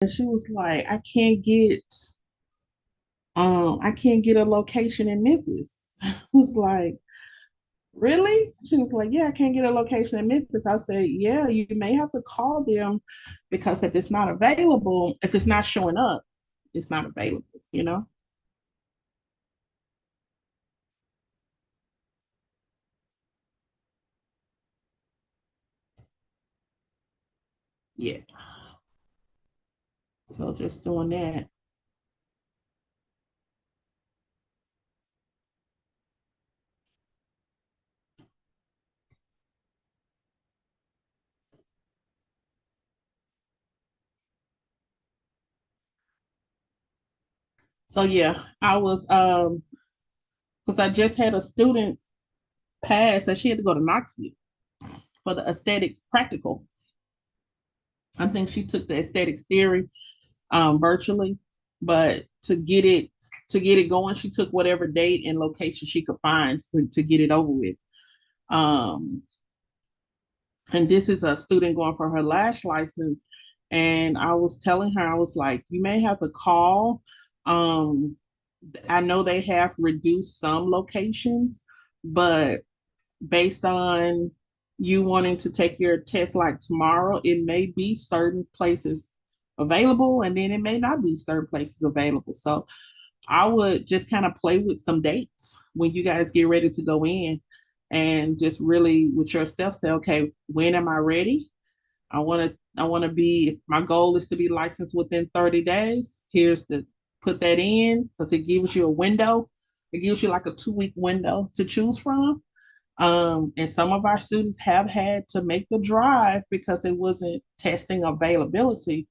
and she was like, I can't get a location in Memphis. I was like, really? She was like, yeah, I can't get a location in Memphis. I said, yeah, you may have to call them because if it's not available, if it's not showing up, it's not available, you know? Yeah. So just doing that. So yeah, I was because I just had a student pass and she had to go to Knoxville for the aesthetics practical. I think she took the aesthetics theory virtually, but to get it going, she took whatever date and location she could find to get it over with. Um, and this is a student going for her lash license. And I was telling her, I was like, you may have to call. Um, I know they have reduced some locations, but based on you wanting to take your test like tomorrow, it may be certain places available and then it may not be certain places available. So I would just kind of play with some dates when you guys get ready to go in and just really with yourself say, okay, when am I ready? I want to be my goal is to be licensed within 30 days. Here's the put that in because it gives you a window. It gives you like a 2 week window to choose from. And some of our students have had to make the drive because it wasn't testing availability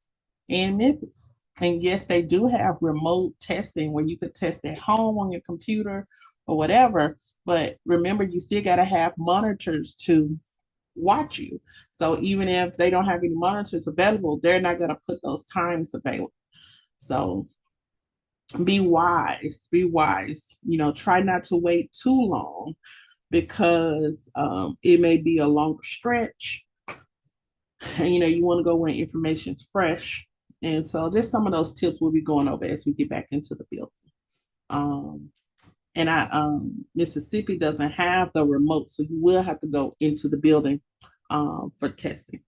in Memphis. And yes, they do have remote testing where you could test at home on your computer or whatever. But remember, you still got to have monitors to watch you. So even if they don't have any monitors available, they're not going to put those times available. So be wise, be wise. Try not to wait too long because it may be a longer stretch. And you want to go when information's fresh. And so just some of those tips we'll be going over as we get back into the building. Um, and Mississippi doesn't have the remote, so you will have to go into the building for testing.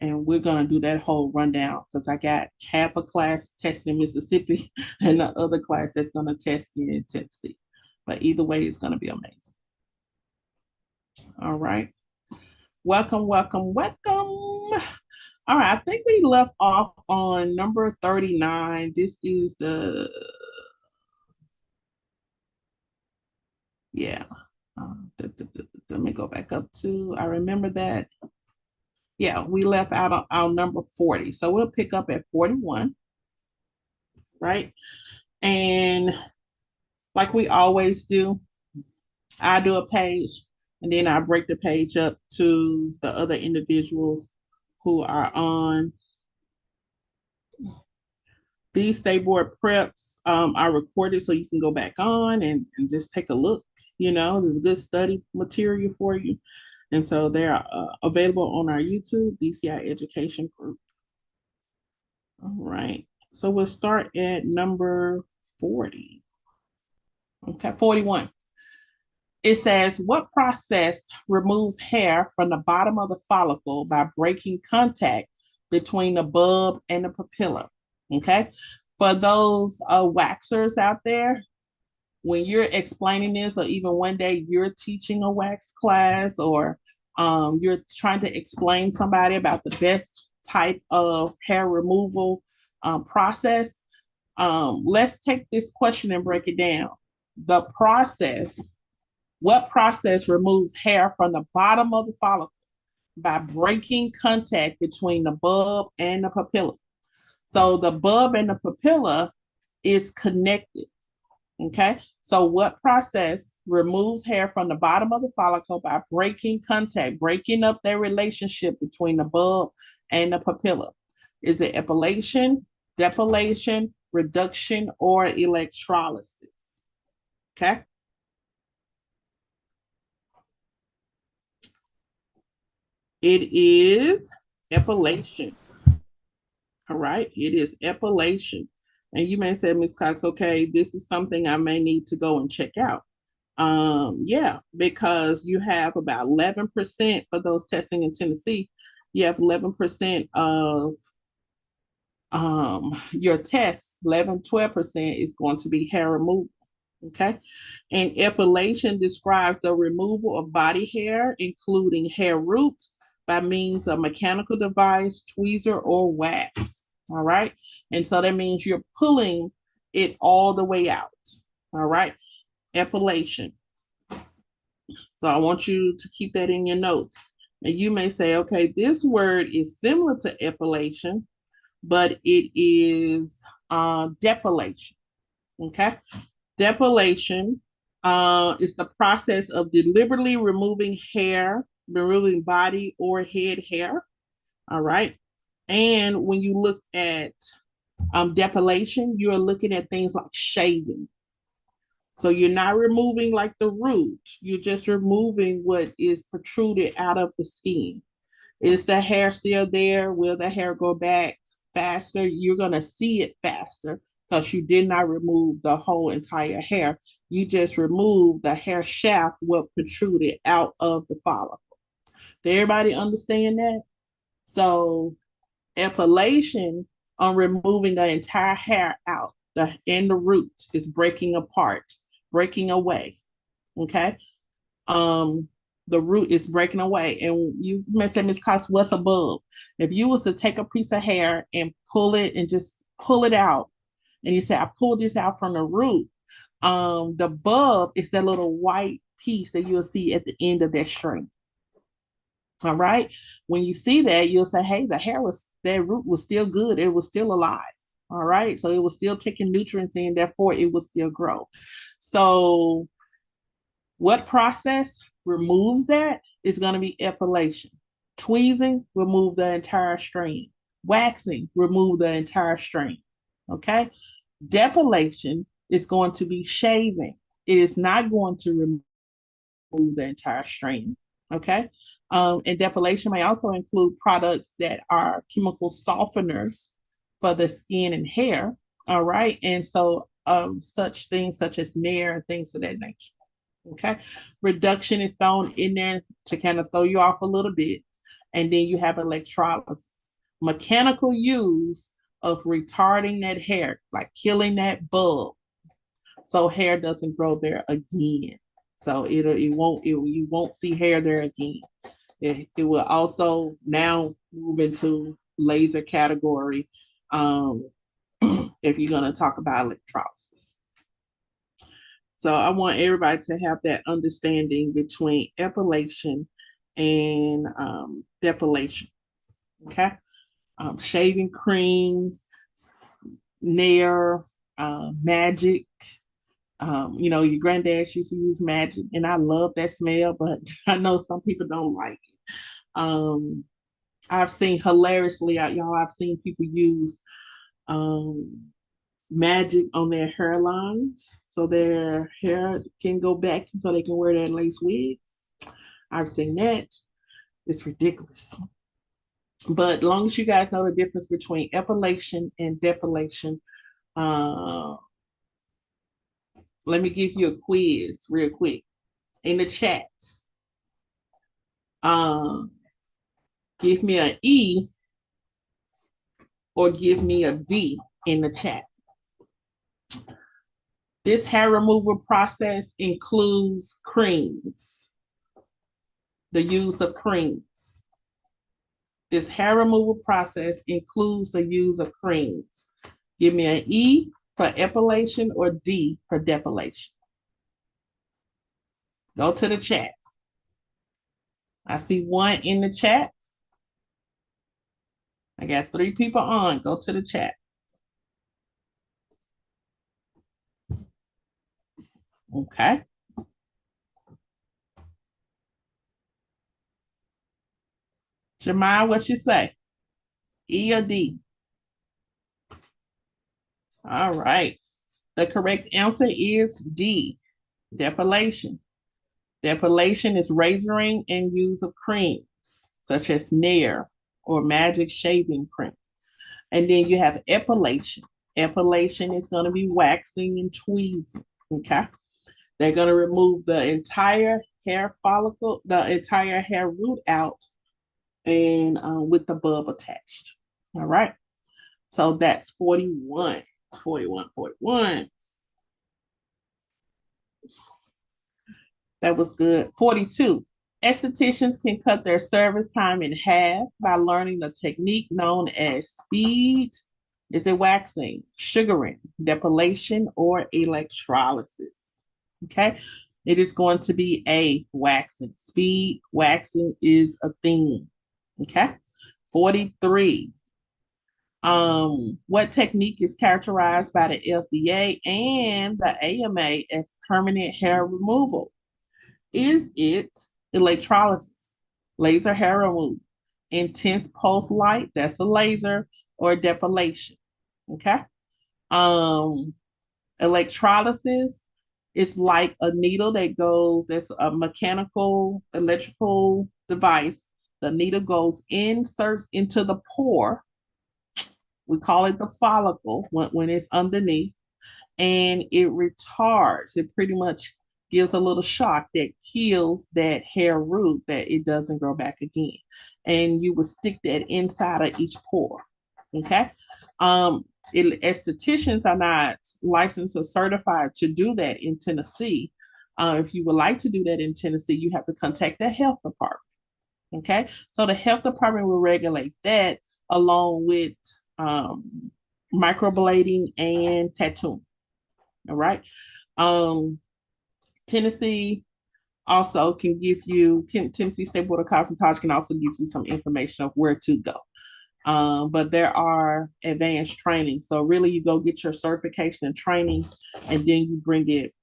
And we're gonna do that whole rundown because I got half a class testing in Mississippi and the other class that's gonna test in Tennessee. But either way, it's gonna be amazing. All right. Welcome, welcome, welcome. All right, I think we left off on number 39. This is yeah. Let me go back up to, I remember that. Yeah, we left out on our number 40. So we'll pick up at 41, right? And like we always do, I do a page and then I break the page up to the other individuals who are on these state board preps. Are recorded so you can go back on and just take a look. There's good study material for you. And so they're available on our YouTube, DCI Education Group. All right. So we'll start at number 40. Okay, 41. It says, what process removes hair from the bottom of the follicle by breaking contact between the bulb and the papilla? Okay. For those waxers out there, when you're explaining this, or even one day you're teaching a wax class, or you're trying to explain somebody about the best type of hair removal process, let's take this question and break it down. The process, what process removes hair from the bottom of the follicle by breaking contact between the bulb and the papilla? So the bulb and the papilla is connected. Okay. So what process removes hair from the bottom of the follicle by breaking contact, breaking up their relationship between the bulb and the papilla? Is it epilation, depilation, reduction, or electrolysis? Okay. It is epilation. All right, it is epilation. And you may say, Ms. Cox, okay, this is something I may need to go and check out. Yeah, because you have about 11% for those testing in Tennessee. You have 11% of your tests, 11-12% is going to be hair removal. Okay. And epilation describes the removal of body hair, including hair roots, by means of mechanical device, tweezer, or wax. All right. And so that means you're pulling it all the way out. All right. Epilation. So I want you to keep that in your notes. And you may say, okay, this word is similar to epilation, but it is depilation. Okay. Depilation is the process of deliberately removing hair, removing body or head hair. All right. And when you look at depilation, you're looking at things like shaving. So you're not removing like the root, you're just removing what is protruded out of the skin. Is the hair still there? Will the hair go back faster? You're going to see it faster because you did not remove the whole entire hair. You just removed the hair shaft, what protruded out of the follicle. Did everybody understand that? So epilation on removing the entire hair out, the root is breaking apart, breaking away. Okay. Um, the root is breaking away. And you may say, Ms. Cox, what's a bulb? If you was to take a piece of hair and pull it and just pull it out, and you say, I pulled this out from the root, the bulb is that little white piece that you'll see at the end of that string. All right. When you see that, you'll say, hey, that root was still good. It was still alive. All right. So it was still taking nutrients in, therefore it will still grow. So what process removes that is going to be epilation. Tweezing, remove the entire strain. Waxing, remove the entire strain. Okay. Depilation is going to be shaving. It is not going to remove the entire strain. Okay. And depilation may also include products that are chemical softeners for the skin and hair. All right. And so such things such as Nair and things of that nature. Okay. Reduction is thrown in there to kind of throw you off a little bit. And then you have electrolysis, mechanical use of retarding that hair, like killing that bulb, so hair doesn't grow there again. So you won't see hair there again. It will also now move into laser category if you're going to talk about electrolysis. So I want everybody to have that understanding between epilation and depilation. Okay. Shaving creams, Nair, Magic. Your granddad used to use Magic, and I love that smell, but I know some people don't like it. I've seen hilariously, y'all, I've seen people use Magic on their hairlines so their hair can go back so they can wear their lace wigs. I've seen that. It's ridiculous. But as long as you guys know the difference between epilation and depilation, let me give you a quiz real quick in the chat. Give me an E or give me a D in the chat. This hair removal process includes creams, the use of creams. This hair removal process includes the use of creams. Give me an E for epilation or D for depilation. Go to the chat. I see one in the chat. I got 3 people on. Go to the chat. Okay. Jamal, what you say? E or D? All right. The correct answer is D, depilation. Depilation is razoring and use of creams, such as Nair or Magic shaving cream. And then you have epilation. Epilation is going to be waxing and tweezing. Okay. They're going to remove the entire hair follicle, the entire hair root out, and with the bulb attached. All right. So that's 41. 41, 41. That was good. 42. Estheticians can cut their service time in half by learning the technique known as speed, is it waxing, sugaring, depilation, or electrolysis. Okay. It is going to be a waxing. Speed waxing is a thing. Okay. 43. What technique is characterized by the FDA and the AMA as permanent hair removal? Is it electrolysis, laser hair removal, intense pulse light, that's a laser, or depilation? Okay. Um, Electrolysis is like a needle that goes, that's a mechanical, electrical device. The needle goes, inserts into the pore. We call it the follicle when it's underneath, and it retards. It pretty much gives a little shock that kills that hair root that it doesn't grow back again. And you would stick that inside of each pore. Okay. Estheticians are not licensed or certified to do that in Tennessee. If you would like to do that in Tennessee, you have to contact the health department. Okay. So the health department will regulate that along with microblading and tattooing. All right. Um, Tennessee also can give you, Tennessee State Board of Cosmetology can also give you some information of where to go. But there are advanced training. So really you go get your certification and training, and then you bring it,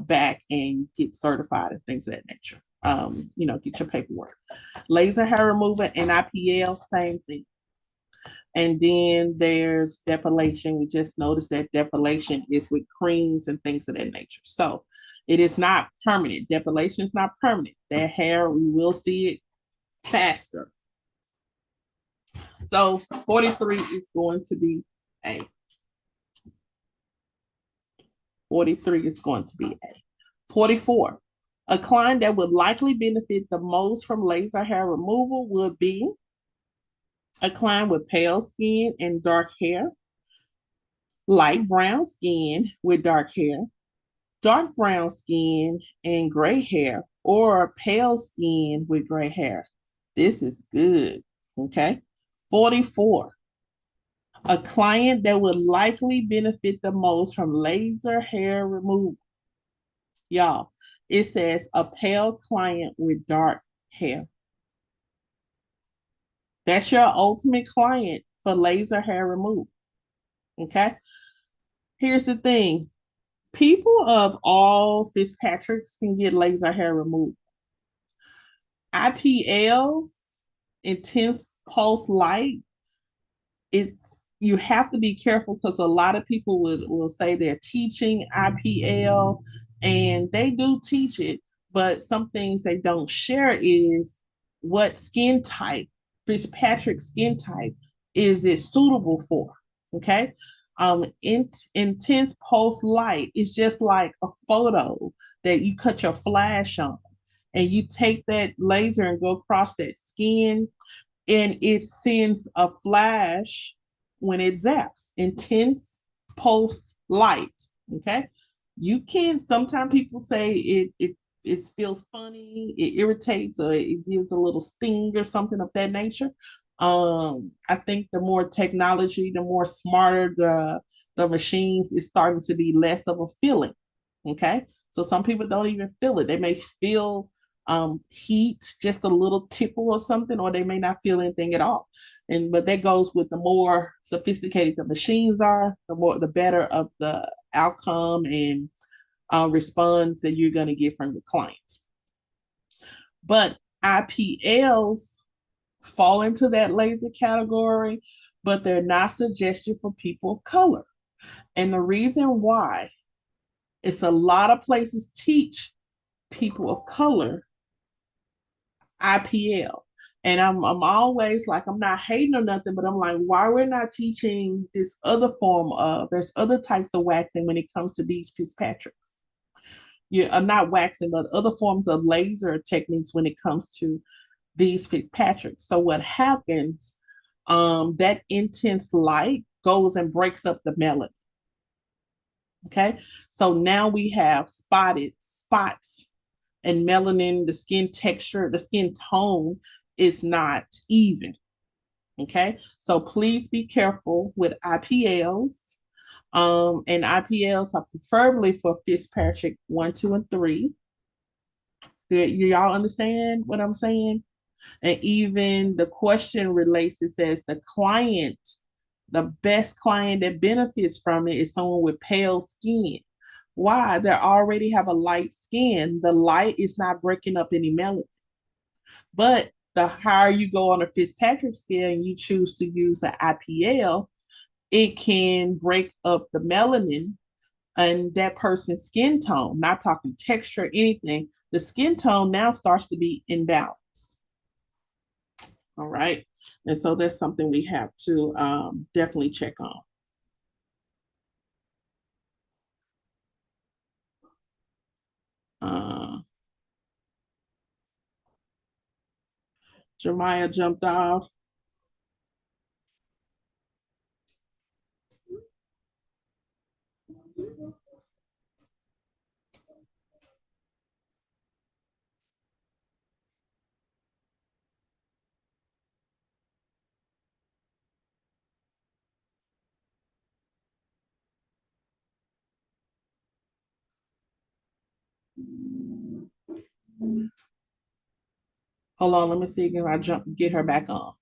back and get certified and things of that nature. Get your paperwork. Laser hair removal and IPL, same thing. And then there's depilation. We just noticed that depilation is with creams and things of that nature. So it is not permanent. Depilation is not permanent. That hair, we will see it faster. So 43 is going to be A. 43 is going to be A. 44. A client that would likely benefit the most from laser hair removal would be a client with pale skin and dark hair, light brown skin with dark hair, dark brown skin and gray hair, or pale skin with gray hair. This is good. Okay. 44. A client that would likely benefit the most from laser hair removal. Y'all, it says a pale client with dark hair. That's your ultimate client for laser hair removal. Okay. Here's the thing. People of all Fitzpatricks can get laser hair removed. IPLs, intense pulse light, you have to be careful because a lot of people will say they're teaching IPL, and they do teach it, but some things they don't share is what skin type, Fitzpatrick skin type, is it suitable for? Okay. Intense pulse light is just like a photo that you cut your flash on, and you take that laser and go across that skin, and it sends a flash when it zaps. Intense pulse light. Okay. You can, sometimes people say it feels funny, it irritates, or it gives a little sting or something of that nature. I think the more technology, the more smarter the machines is starting to be less of a feeling. Okay. So some people don't even feel it. They may feel heat, just a little tickle or something, or they may not feel anything at all. But that goes with the more sophisticated the machines are, the better of the outcome and response that you're going to get from your clients. But IPLs fall into that laser category, but they're not suggested for people of color. And the reason why, it's a lot of places teach people of color IPL. And I'm always like, I'm not hating or nothing, but I'm like, why we're not teaching this other form of, there's other types of waxing when it comes to these Fitzpatricks. You are not waxing, but other forms of laser techniques when it comes to these Fitzpatricks. So what happens, that intense light goes and breaks up the melanin. Okay. So now we have spotted spots and melanin, the skin texture, the skin tone is not even. Okay. So please be careful with IPLs. And IPLs are preferably for Fitzpatrick 1, 2, and 3. Do y'all understand what I'm saying? And even the question relates, it says the client, the best client that benefits from it is someone with pale skin. Why? They already have a light skin. The light is not breaking up any melanin. But the higher you go on a Fitzpatrick scale and you choose to use an IPL, it can break up the melanin and that person's skin tone, not talking texture, anything. The skin tone now starts to be imbalanced. All right. And so that's something we have to definitely check on. Uh, Jeremiah jumped off. Hold on, let me see if I get her back on.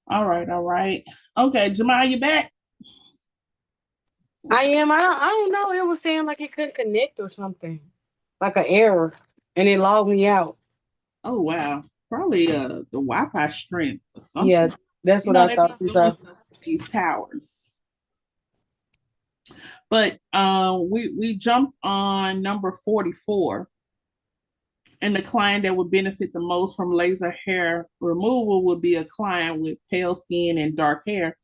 All right, all right. Okay, Jamal, you back? I am. I don't know. It was saying like it couldn't connect or something, like an error, and it logged me out. Oh wow. Probably the Wi-Fi strength or Yeah, something. that's You what know, I they be thought. doing So stuff with these towers. But we jumped on number 44. And the client that would benefit the most from laser hair removal would be a client with pale skin and dark hair.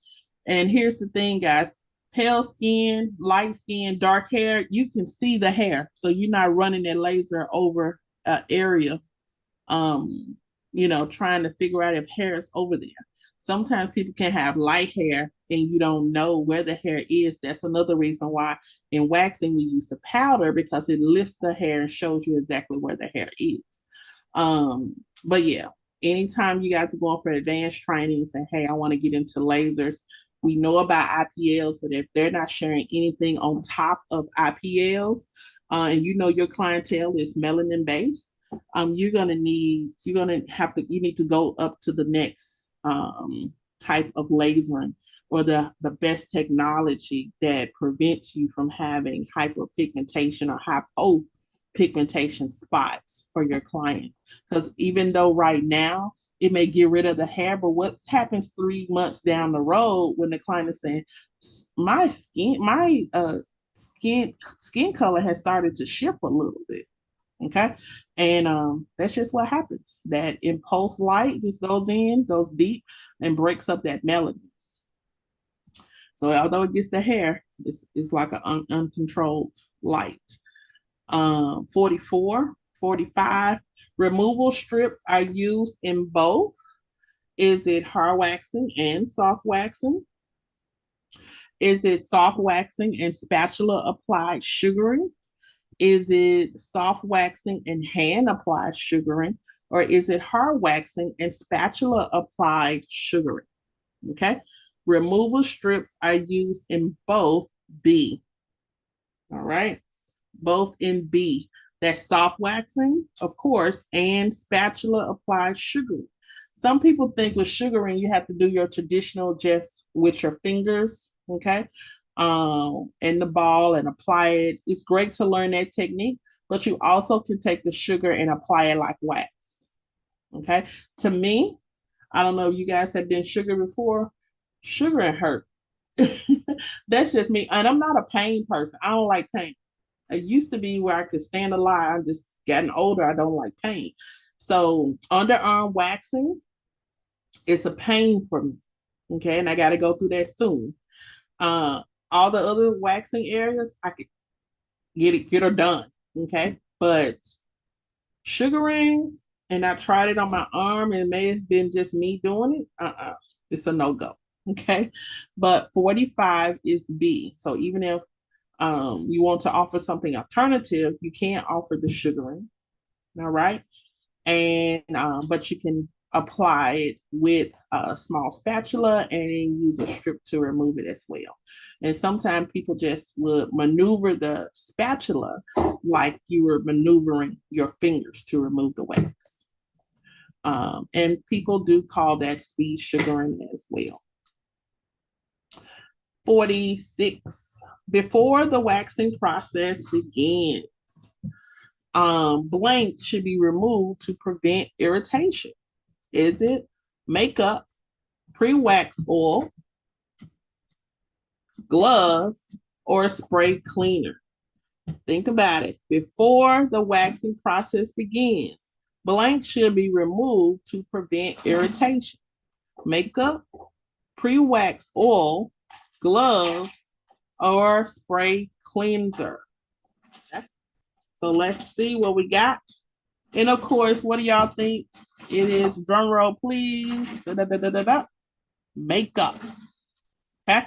And here's the thing, guys, pale skin, light skin, dark hair, you can see the hair. So you're not running that laser over an area, um, trying to figure out if hair is over there. Sometimes people can have light hair and you don't know where the hair is. That's another reason why in waxing we use the powder, because it lifts the hair and shows you exactly where the hair is. But yeah, anytime you guys are going for advanced training and say, hey, I want to get into lasers, we know about IPLs, but if they're not sharing anything on top of IPLs, and you know your clientele is melanin based, you need to go up to the next type of lasering, or the best technology that prevents you from having hyperpigmentation or hypopigmentation spots for your client. Because even though right now it may get rid of the hair, but what happens 3 months down the road when the client is saying, my skin color has started to shift a little bit. Okay. And that's just what happens. That impulse light just goes in, goes deep, and breaks up that melanin. So although it gets the hair, it's like an uncontrolled light. 44, 45. Removal strips are used in both. Is it hard waxing and soft waxing? Is it soft waxing and spatula applied sugaring? Is it soft waxing and hand applied sugaring? Or is it hard waxing and spatula applied sugaring? Okay. Removal strips are used in both B. All right. Both in B. That's soft waxing, of course, and spatula applied sugaring. Some people think with sugaring, you have to do your traditional just with your fingers, okay, and the ball and apply it. It's great to learn that technique, but you also can take the sugar and apply it like wax, okay. To me, I don't know if you guys have done sugar before. Sugar hurt. That's just me, and I'm not a pain person. I don't like pain. It used to be where I could stand a lot. I just gotten older. I don't like pain. So underarm waxing is a pain for me. Okay. And I got to go through that soon. Uh, all the other waxing areas, I could get her done. Okay. But sugaring, and I tried it on my arm, and it may have been just me doing it. It's a no go. Okay. But 45 is B. So even if you want to offer something alternative, you can't offer the sugaring. All right. And but you can apply it with a small spatula and use a strip to remove it as well. And sometimes people just would maneuver the spatula like you were maneuvering your fingers to remove the wax. And people do call that speed sugaring as well. 46. Before the waxing process begins, blank should be removed to prevent irritation. Is it makeup, pre-wax oil, gloves, or spray cleaner? Think about it. Before the waxing process begins, blank should be removed to prevent irritation. Makeup, pre-wax oil, gloves, or spray cleanser. So let's see what we got. And of course, what do y'all think? It is, drum roll, please. Da, da, da, da, da, da. Makeup. Okay?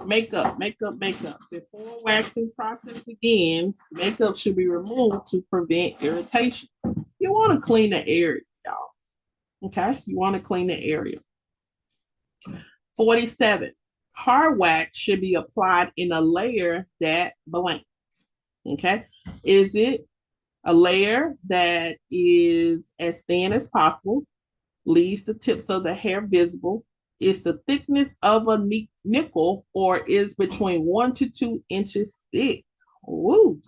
Makeup, makeup, makeup. Before waxing process begins, makeup should be removed to prevent irritation. You want to clean the area, y'all. Okay? You want to clean the area. 47. Hard wax should be applied in a layer that blank. Okay? Is it a layer that is as thin as possible, leaves the tips of the hair visible? is the thickness of a nickel or is between 1 to 2 inches thick. Woo.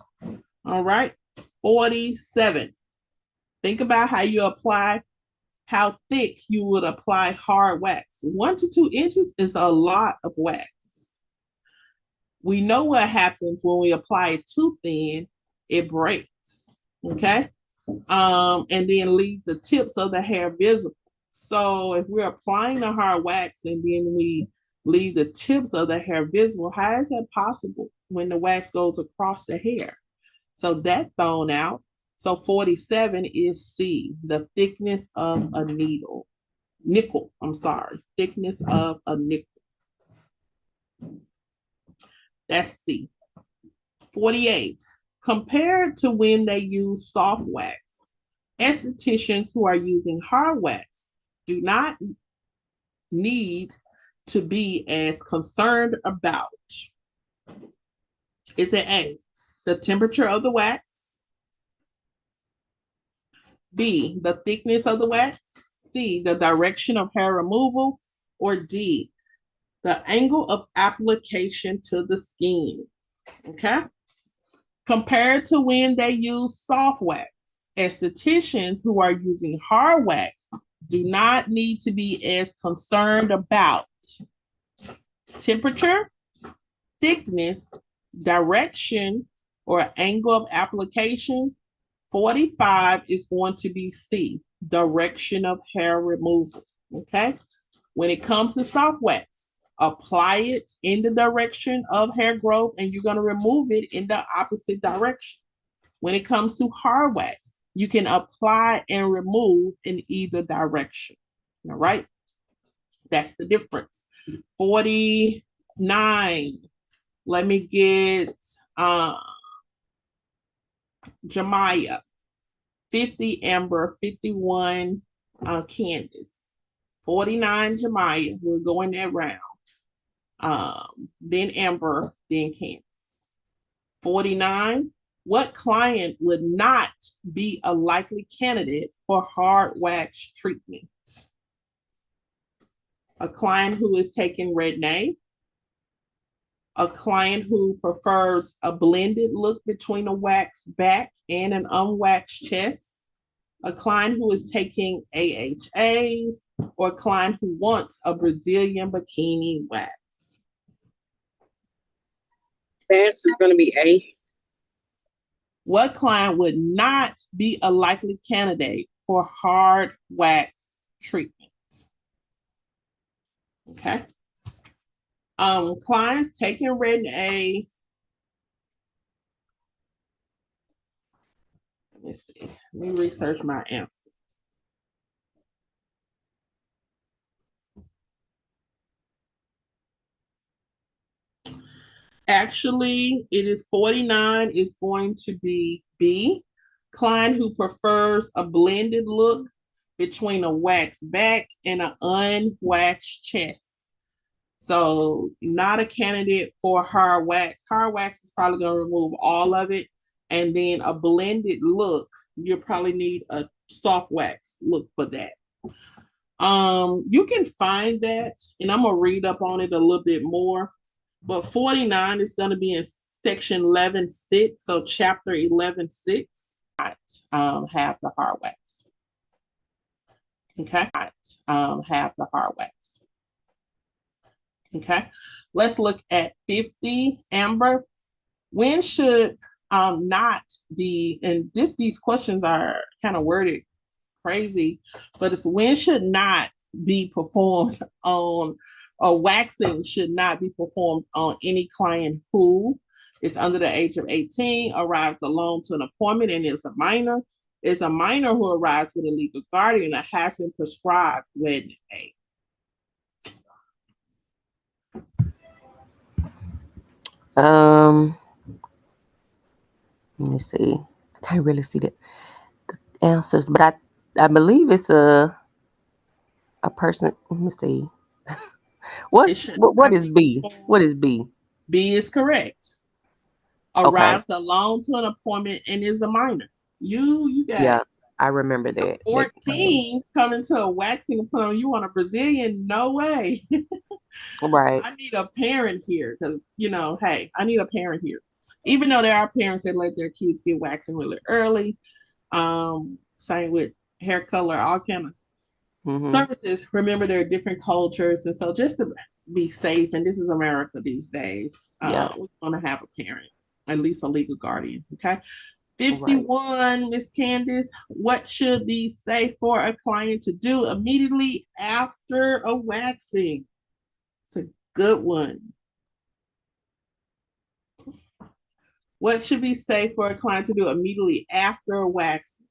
All right. 47. Think about how thick you would apply hard wax. 1 to 2 inches is a lot of wax. We know what happens when we apply it too thin, it breaks. Okay. And then leave the tips of the hair visible. So if we're applying the hard wax and then we leave the tips of the hair visible, how is that possible when the wax goes across the hair? So that thrown out. So 47 is C, the thickness of a nickel, thickness of a nickel. That's C. 48, compared to when they use soft wax, estheticians who are using hard wax do not need to be as concerned about. Is it A, the temperature of the wax? B, the thickness of the wax? C, the direction of hair removal? Or D, the angle of application to the skin? Okay. Compared to when they use soft wax, estheticians who are using hard wax do not need to be as concerned about temperature, thickness, direction, or angle of application. 45 is going to be C, direction of hair removal. Okay. When it comes to soft wax, apply it in the direction of hair growth and you're going to remove it in the opposite direction. When it comes to hard wax, you can apply and remove in either direction. All right. That's the difference. 49. Let me get Jemiah. 50 Amber, 51 Candace. 49 Jemiah. We'll go in that round. Then Amber, then Candace. 49. What client would not be a likely candidate for hard wax treatment? A client who is taking Retin-A, a client who prefers a blended look between a waxed back and an unwaxed chest, a client who is taking AHAs, or a client who wants a Brazilian bikini wax. The answer is going to be A. What client would not be a likely candidate for hard wax treatment? Okay. Clients taking Retin-A. Let me see. Let me research my answer. Actually, it is 49 is going to be B. Client who prefers a blended look between a waxed back and an unwaxed chest. So not a candidate for hard wax. Hard wax is probably going to remove all of it. And then a blended look, you probably need a soft wax look for that. You can find that, and I'm going to read up on it a little bit more. But 49 is going to be in section 11.6, so chapter 11.6. Have the hard wax. Okay. Have the hard wax. Okay. Let's look at 50, Amber. When should not be, and these questions are kind of worded crazy, but it's when should not be performed on, or waxing should not be performed on any client who is under the age of 18, arrives alone to an appointment, and is a minor. Is a minor who arrives with a legal guardian that has been prescribed Retin-A. Let me see. I can't really see the answers, but I believe it's a person. Let me see. What is B? What is B? B is correct. Arrives alone to an appointment and is a minor. You got I remember that. 14 coming to a waxing appointment. You want a Brazilian? No way. Right. I need a parent here because, hey, I need a parent here. Even though there are parents that let their kids get waxing really early. Same with hair color, all kind of services. Remember, there are different cultures. And so just to be safe, and this is America these days, Yeah. we want to have a parent, at least a legal guardian. Okay. 51, Miss Candace, what should be safe for a client to do immediately after a waxing? It's a good one. What should be safe for a client to do immediately after a waxing?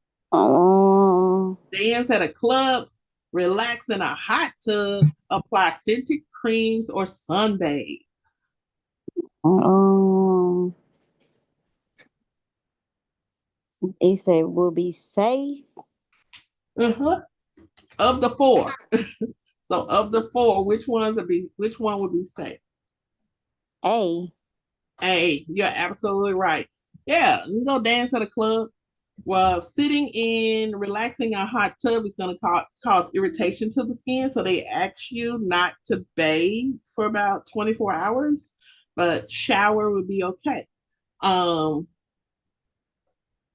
Dance at a club, relax in a hot tub, apply scented creams, or sunbathe. He said will be safe. Of the four. So of the four, which one would be safe? A. You're absolutely right. Yeah, you go dance at a club. Well, sitting in, relaxing a hot tub is going to cause irritation to the skin. So they ask you not to bathe for about 24 hours, but shower would be okay.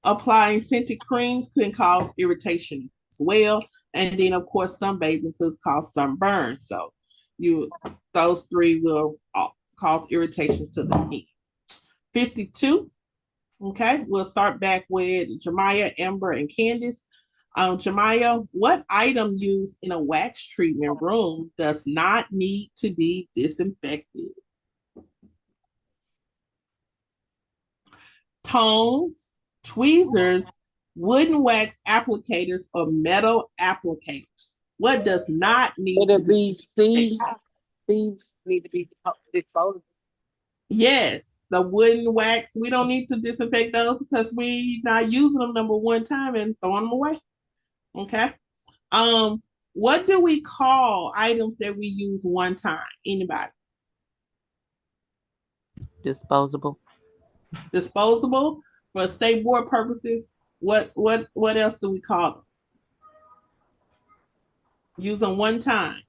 Applying scented creams can cause irritation as well. And then, of course, sunbathing could cause sunburn. So those three will cause irritations to the skin. 52. Okay, we'll start back with Jemiah, Amber, and Candace. Jemiah, what item used in a wax treatment room does not need to be disinfected? Tongs, tweezers, wooden wax applicators, or metal applicators. What does not need to be disinfected? C need to be disposable. Yes, the wooden wax. We don't need to disinfect those because we not using them number one time and throwing them away. Okay. What do we call items that we use one time? Anybody? Disposable. Disposable for state board purposes. What else do we call them? Use them one time.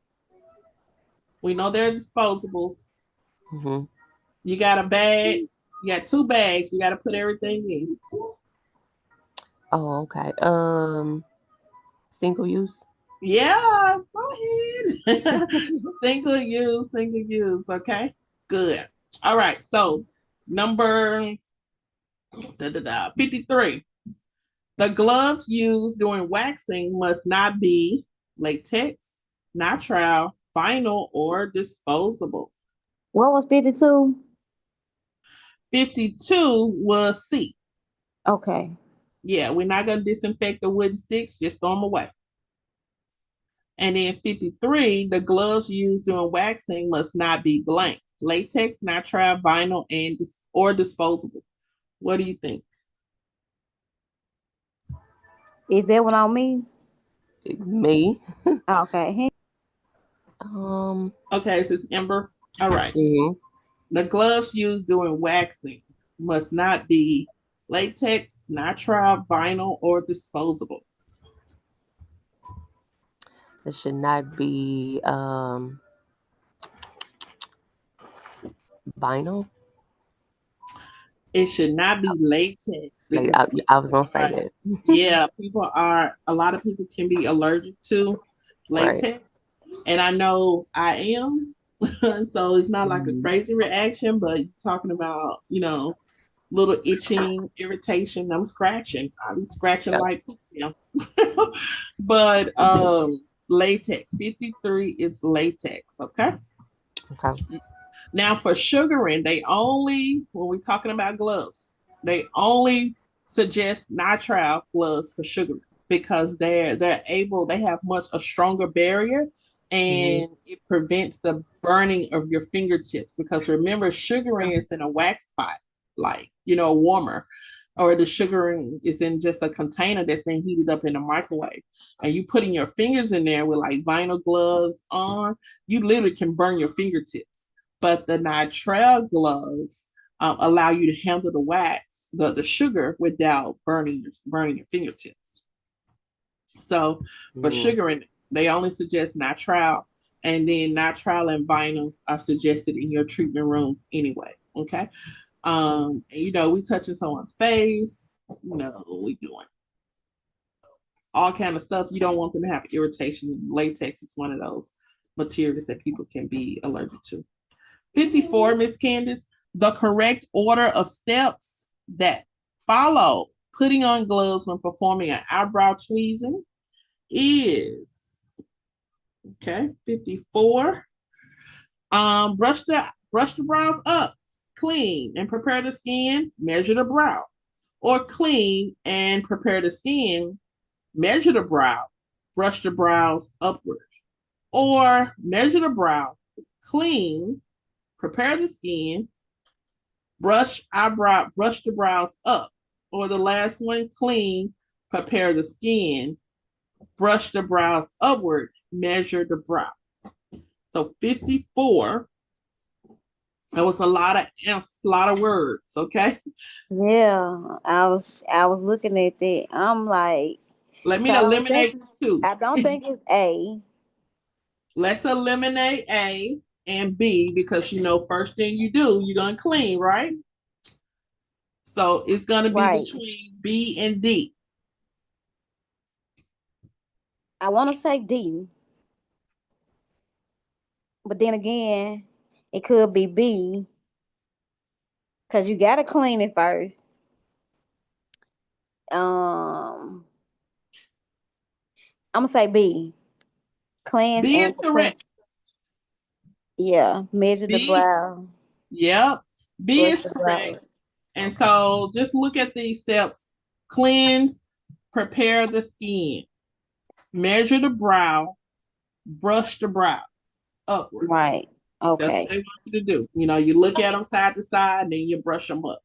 We know they're disposables. You got a bag. You got 2 bags. You got to put everything in. Oh, okay. Single use. Yeah, go ahead. Single use. Okay, good. All right. So number 53. The gloves used during waxing must not be latex, nitrile, vinyl, or disposable. What was 52? 52 was C. Okay. Yeah, we're not going to disinfect the wooden sticks, just throw them away. And then 53, the gloves used during waxing must not be blank. Latex, nitrile, vinyl, or disposable. What do you think? Is that one on me? Me. Okay. Okay, so it's Ember. All right. The gloves used during waxing must not be latex, nitrile, vinyl, or disposable. It should not be vinyl. It should not be latex. Because I was gonna say that. Yeah, a lot of people can be allergic to latex. Right. And I know I am. So it's not like a crazy reaction, but you're talking about, little itching, irritation. I'm scratching. I'm scratching like poop. But latex, 53 is latex, okay? Okay. Now for sugaring, when we're talking about gloves, they only suggest nitrile gloves for sugaring because they have a stronger barrier and it prevents the burning of your fingertips. Because remember, sugaring is in a wax pot, like, a warmer, or the sugaring is in just a container that's been heated up in a microwave. And you putting your fingers in there with like vinyl gloves on, you literally can burn your fingertips. But the nitrile gloves allow you to handle the wax, the sugar, without burning your fingertips. So for sugaring, they only suggest nitrile, and then nitrile and vinyl are suggested in your treatment rooms anyway. Okay. And, we touching someone's face, we doing all kind of stuff. You don't want them to have irritation. Latex is one of those materials that people can be allergic to. 54, Miss Candace, the correct order of steps that follow putting on gloves when performing an eyebrow tweezing is, okay, 54. Brush the brows up, clean, and prepare the skin, measure the brow. Or clean and prepare the skin, measure the brow, brush the brows upward. Or measure the brow, clean, prepare the skin, brush the brows up. Or the last one, clean, prepare the skin, brush the brows upward, measure the brow. So 54. That was a lot of words, okay? Yeah, I was looking at that. I'm like, Let me so eliminate two. I don't think it's A. Let's eliminate A and B because first thing you do, you're gonna clean, right? So it's gonna be Right. between B and D. I want to say D, but then again, it could be B because you gotta clean it first. I'm gonna say B. Cleanse B is and prepare. correct. Yeah, measure the B, brow, yep. B brush is the correct. brows. And so just look at these steps. Cleanse, prepare the skin, measure the brow, brush the brows upward. Right. That's what Okay. they want you to do. You look at them side to side, then you brush them up.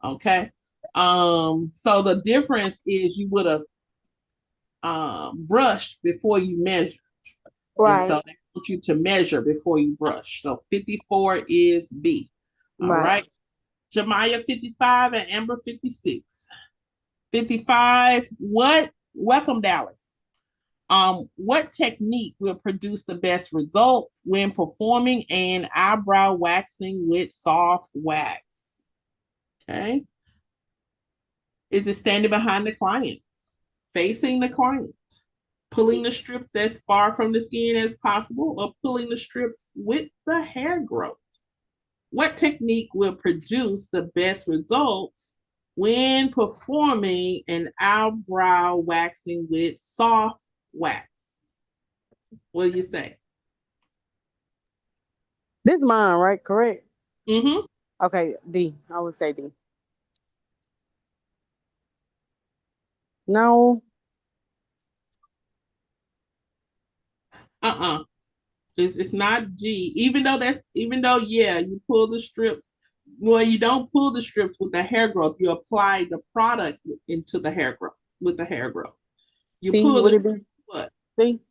Okay. So the difference is you would have brushed before you measured. And so Right. they want you to measure before you brush. So 54 is B. All Right. right. Jemiah 55 and Amber 56. 55, welcome Dallas. What technique will produce the best results when performing an eyebrow waxing with soft wax? Okay. Is it standing behind the client, facing the client, pulling the strips as far from the skin as possible, or pulling the strips with the hair growth? What technique will produce the best results when performing an eyebrow waxing with soft wax? What do you say? This mine, right? Correct. Mm-hmm. Okay, D. I would say D. No. Uh-uh. It's not G. Even though yeah, you pull the strips. Well, you don't pull the strips with the hair growth. You apply the product into the hair growth with the hair growth. You C. pull the Would it be strips, what? C?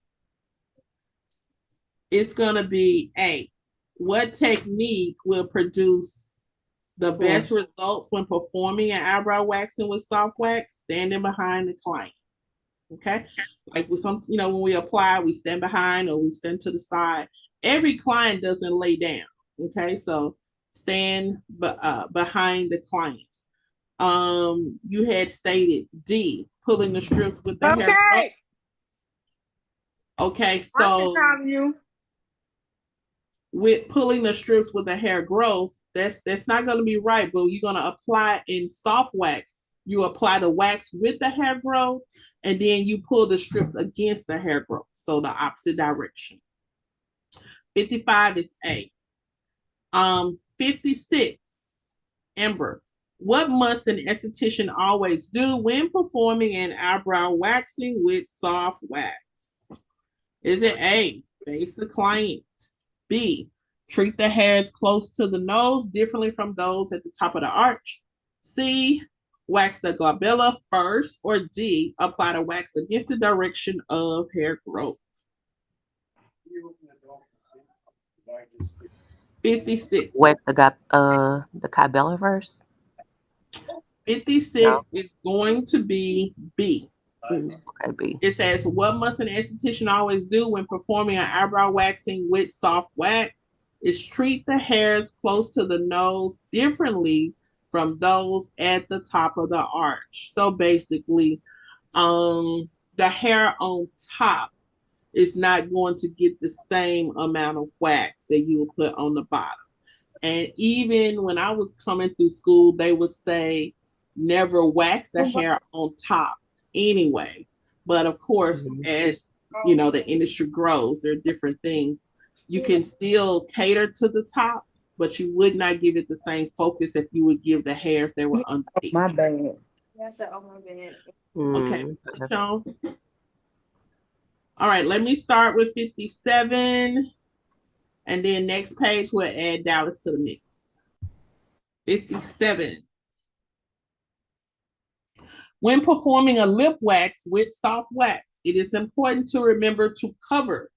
It's gonna be A. What technique will produce the best results when performing an eyebrow waxing with soft wax? Standing behind the client. Okay. Like with some, when we apply, we stand behind or we stand to the side. Every client doesn't lay down. Okay. So stand behind the client. You had stated D, pulling the strips with the hair. Okay. Okay. I'm So proud of you. with pulling the strips with the hair growth, that's not going to be right, but you're going to apply in soft wax. You apply the wax with the hair growth, and then you pull the strips against the hair growth, so the opposite direction. 55 is A. 56, Amber. What must an esthetician always do when performing an eyebrow waxing with soft wax? Is it A, face the client? B, treat the hairs close to the nose differently from those at the top of the arch? C, wax the glabella first? Or D, apply the wax against the direction of hair growth? 56. Wax the Kybella verse? 56 is going to be B. Okay, B. It says, what must an esthetician always do when performing an eyebrow waxing with soft wax? Is treat the hairs close to the nose differently from those at the top of the arch. So basically, the hair on top is not going to get the same amount of wax that you would put on the bottom. And even when I was coming through school, they would say never wax the hair on top anyway. But of course, as you know, the industry grows, there are different things. You can still cater to the top, but you would not give it the same focus if you would give the hairs that were underneath. My bad. That's oh my bad. Okay, Sean. All right, let me start with 57. And then next page, we'll add Dallas to the mix. 57. When performing a lip wax with soft wax, it is important to remember to cover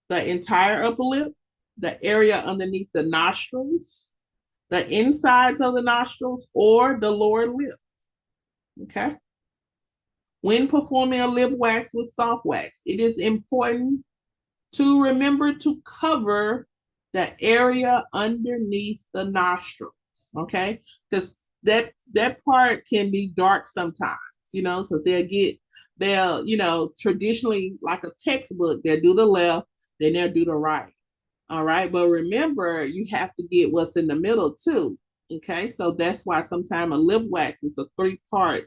the entire upper lip, the area underneath the nostrils, the insides of the nostrils, or the lower lip. Okay? When performing a lip wax with soft wax, it is important to remember to cover the area underneath the nostrils. Okay? Because that part can be dark sometimes, you know, because they'll, you know, traditionally like a textbook, they'll do the left, then they'll do the right. All right. But remember, you have to get what's in the middle too. Okay. So that's why sometimes a lip wax is a 3-part,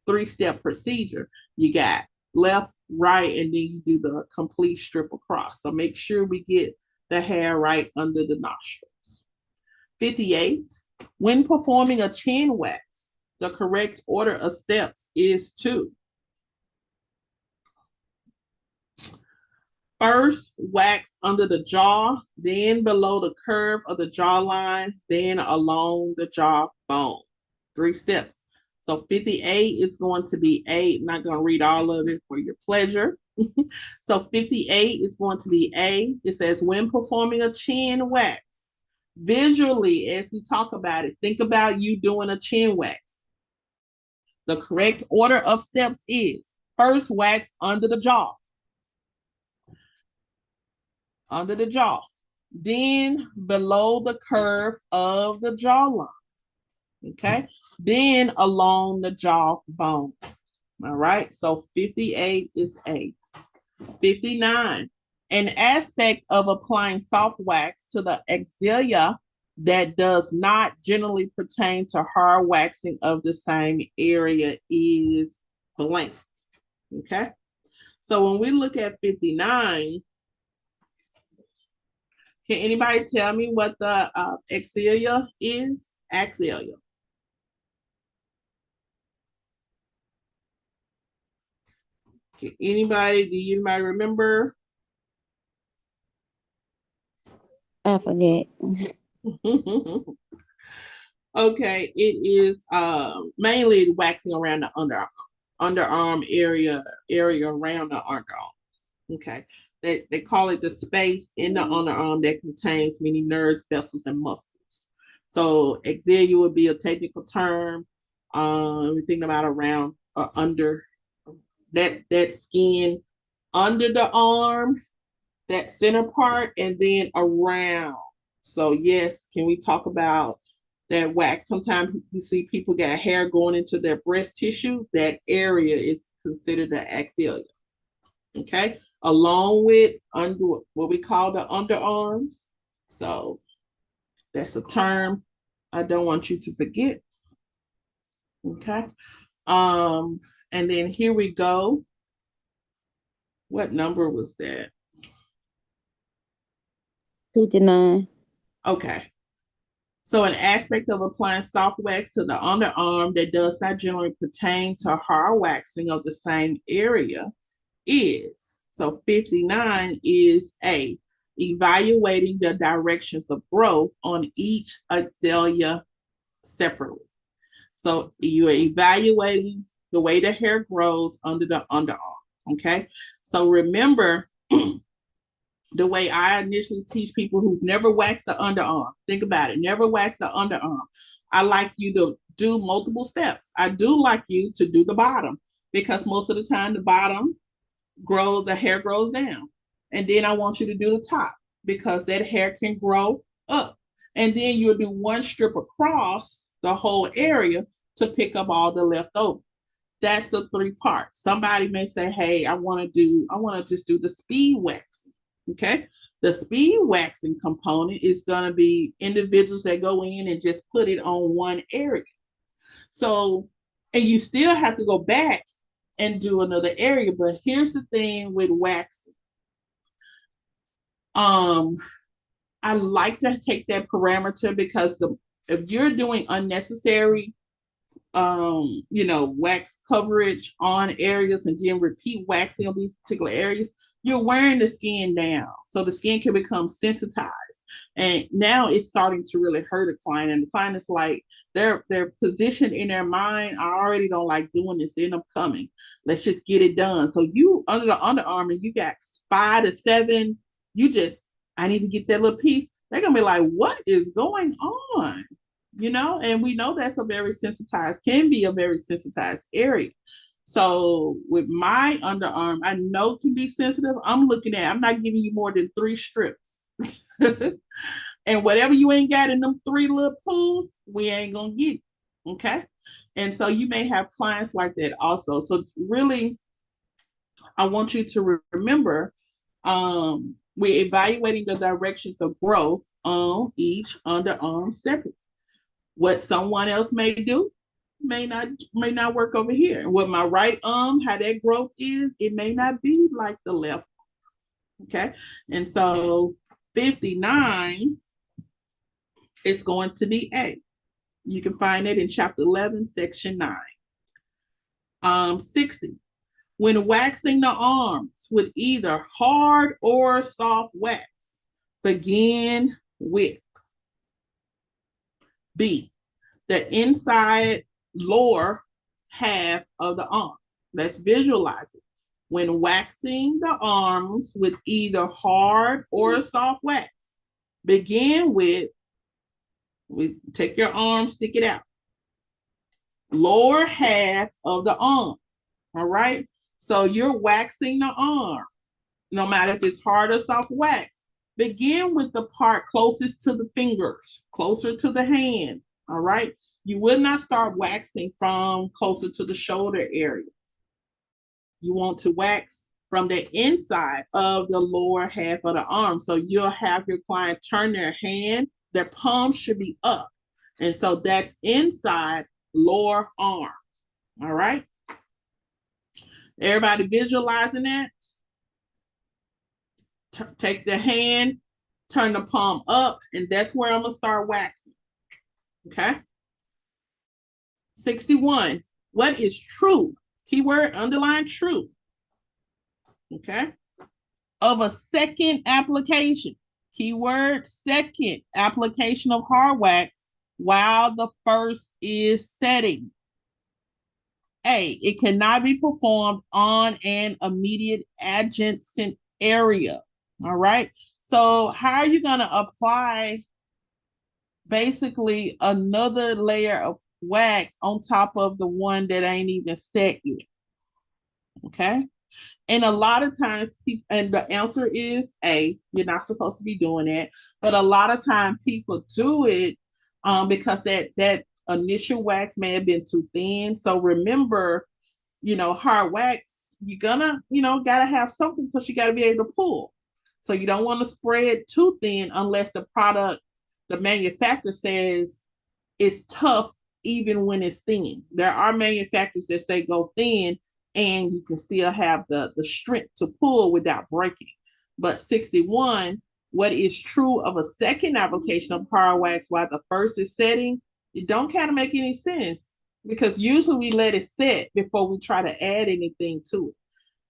3-step procedure. You got left, right, and then you do the complete strip across. So make sure we get the hair right under the nostrils. 58. When performing a chin wax, the correct order of steps is to first wax under the jaw, then below the curve of the jawline, then along the jawbone. 3 steps. So 58 is going to be 8. I'm not going to read all of it for your pleasure. So 58 is going to be A. It says, when performing a chin wax, visually, as we talk about it, think about you doing a chin wax. The correct order of steps is first wax under the jaw, then below the curve of the jawline, okay, then along the jawbone. All right, so 58 is A. 59, an aspect of applying soft wax to the axilla that does not generally pertain to hard waxing of the same area is blank. Okay, so when we look at 59, can anybody tell me what the axilla is? Axilla. Do anybody remember? I forget. Okay, it is mainly waxing around the underarm area around the underarm. Okay, they call it the space in the underarm that contains many nerves, vessels, and muscles. So axilla would be a technical term. We're thinking about around or under that skin under the arm, that center part, and then around. So yes, can we talk about that wax? Sometimes you see people got hair going into their breast tissue. That area is considered the axilla. Okay, along with under what we call the underarms. So that's a term I don't want you to forget. Okay, and then here we go. What number was that? 59. Okay. So an aspect of applying soft wax to the underarm that does not generally pertain to hard waxing of the same area is, so 59 is A, evaluating the directions of growth on each axilla separately. So you're evaluating the way the hair grows under the underarm, okay? So remember, the way I initially teach people who've never waxed the underarm, think about it, never waxed the underarm. I like you to do multiple steps. I do like you to do the bottom. because most of the time the bottom the hair grows down. And then I want you to do the top because that hair can grow up. And then you'll do one strip across the whole area to pick up all the leftover. That's the 3-part. Somebody may say, hey, I want to just do the speed waxing. Okay. The speed waxing component is going to be individuals that go in and just put it on one area. So, and you still have to go back and do another area. But here's the thing with waxing. I like to take that parameter because if you're doing unnecessary wax coverage on areas and then repeat waxing on these particular areas, you're wearing the skin down. So the skin can become sensitized. And now it's starting to really hurt a client. And the client is like, they're positioned in their mind, I already don't like doing this. They end up coming. Let's just get it done. So you under the underarm and you got 5 to 7, I need to get that little piece. They're gonna be like, what is going on? And we know that's can be a very sensitized area. So with my underarm, I know it can be sensitive. I'm not giving you more than 3 strips. And whatever you ain't got in them 3 little pools, we ain't gonna get it. Okay. And so you may have clients like that also. So really, I want you to remember, we're evaluating the directions of growth on each underarm separately. What someone else may do may not work over here. And with my right arm, how that growth is, it may not be like the left. Okay. And so 59 is going to be A. You can find it in chapter 11, section 9. 60. When waxing the arms with either hard or soft wax, begin with B, the inside lower half of the arm. Let's visualize it. When waxing the arms with either hard or soft wax, begin with, take your arm, stick it out. Lower half of the arm. All right. So you're waxing the arm, no matter if it's hard or soft wax. Begin with the part closest to the fingers, closer to the hand. All right. You will not start waxing from closer to the shoulder area. You want to wax from the inside of the lower half of the arm. So you'll have your client turn their hand, their palm should be up. And so that's inside lower arm. All right. Everybody visualizing that? Take the hand, turn the palm up, and that's where I'm going to start waxing. Okay. 61. What is true? Keyword, underline true. Okay. Of a second application. Keyword, second application of hard wax while the first is setting. A, it cannot be performed on an immediate adjacent area. All right. So how are you going to apply basically another layer of wax on top of the one that ain't even set yet? Okay. And a lot of times, and the answer is A, you're not supposed to be doing that. But a lot of times people do it because that initial wax may have been too thin. So remember, hard wax, you're gonna, gotta have something because you gotta be able to pull. So you don't want to spread too thin unless the product, the manufacturer says it's tough even when it's thin. There are manufacturers that say go thin and you can still have the strength to pull without breaking. But 61, what is true of a second application of hard wax while the first is setting, it don't kind of make any sense because usually we let it set before we try to add anything to it.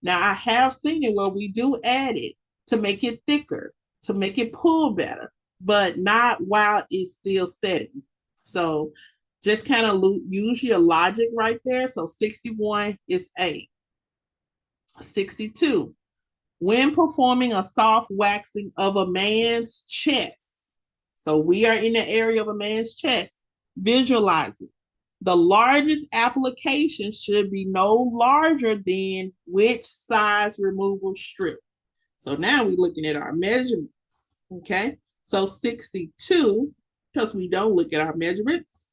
Now, I have seen it where we do add it to make it thicker, to make it pull better, but not while it's still setting. So just kind of use your logic right there. So 61 is A. 62, when performing a soft waxing of a man's chest. So we are in the area of a man's chest. Visualize it. The largest application should be no larger than which size removal strip. So now we're looking at our measurements, okay? So 62, because we don't look at our measurements,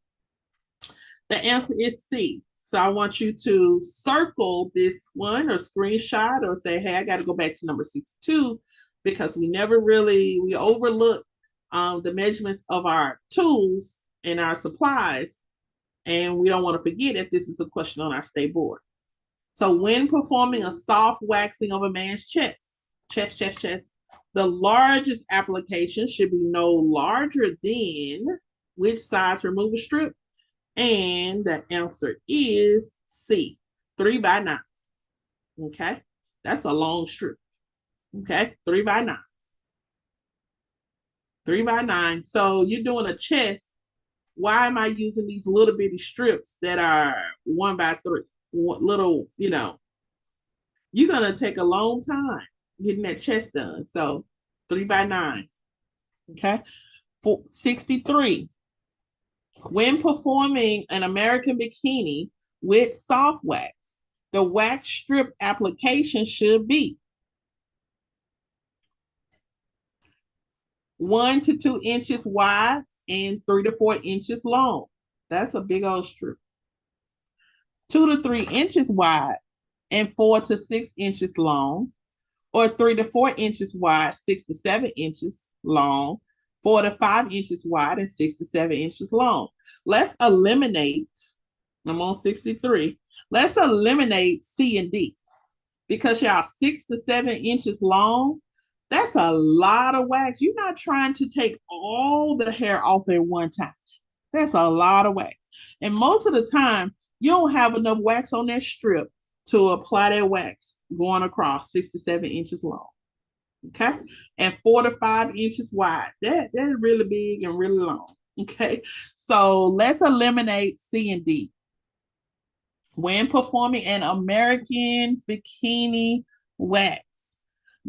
the answer is C. So I want you to circle this one or screenshot or say, hey, I got to go back to number 62 because we overlook the measurements of our tools and our supplies. And we don't want to forget if this is a question on our state board. So when performing a soft waxing of a man's chest, the largest application should be no larger than which size removal strip? And the answer is C, 3 by 9. Okay, that's a long strip. Okay, 3 by 9. 3 by 9. So you're doing a chest. Why am I using these little bitty strips that are 1 by 3? Little, you're going to take a long time getting that chest done. So 3 by 9. Okay. 63. When performing an American bikini with soft wax, the wax strip application should be 1 to 2 inches wide and 3 to 4 inches long. That's a big old strip. 2 to 3 inches wide and 4 to 6 inches long, or 3 to 4 inches wide, 6 to 7 inches long, 4 to 5 inches wide, and 6 to 7 inches long. Let's eliminate, I'm on 63. Let's eliminate C and D because y'all 6 to 7 inches long, that's a lot of wax. You're not trying to take all the hair off at one time. That's a lot of wax. And most of the time, you don't have enough wax on that strip to apply that wax going across 6 to 7 inches long. Okay. And 4 to 5 inches wide. That's really big and really long. Okay. So let's eliminate C and D. When performing an American bikini wax.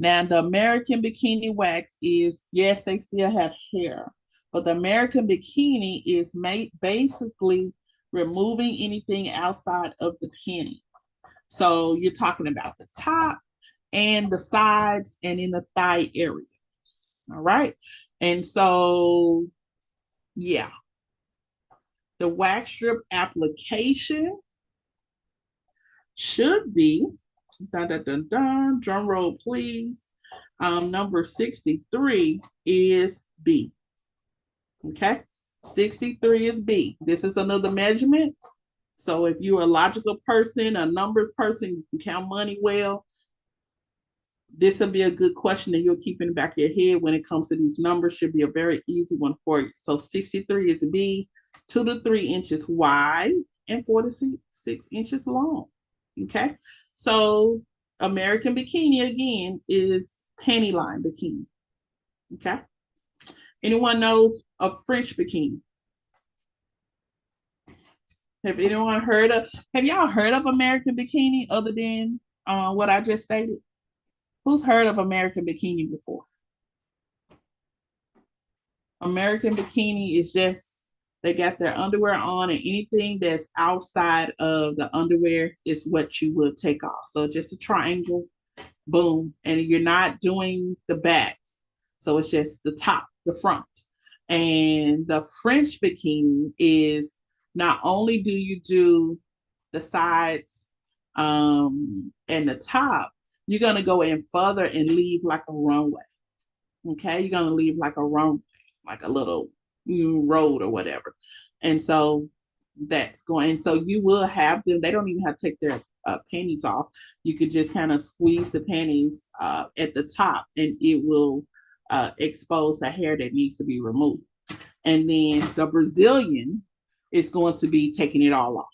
Now, the American bikini wax is, yes, they still have hair, but the American bikini is basically removing anything outside of the panty. So you're talking about the top and the sides and in the thigh area. All right. And so, yeah, the wax strip application should be, drum roll, please. Number 63 is B. Okay. 63 is B. This is another measurement. So if you're a logical person, a numbers person, you can count money well, this will be a good question that you'll keep in the back of your head when it comes to these numbers. Should be a very easy one for you. So 63 is B, 2 to 3 inches wide and 4 to 6 inches long. Okay. So American bikini again is panty line bikini. Okay. Anyone knows a French bikini? Have y'all heard of American bikini other than what I just stated? Who's heard of American bikini before? American bikini is just, they got their underwear on and anything that's outside of the underwear is what you will take off. So just a triangle, boom. And you're not doing the back. So it's just the top, the front. And the French bikini is not only do you do the sides and the top, you're going to go in further and leave like a runway. Okay, you're going to leave like a runway, like a little road or whatever. And so that's going, so you will have them, they don't even have to take their panties off. You could just kind of squeeze the panties at the top and it will expose the hair that needs to be removed. And then the Brazilian is going to be taking it all off.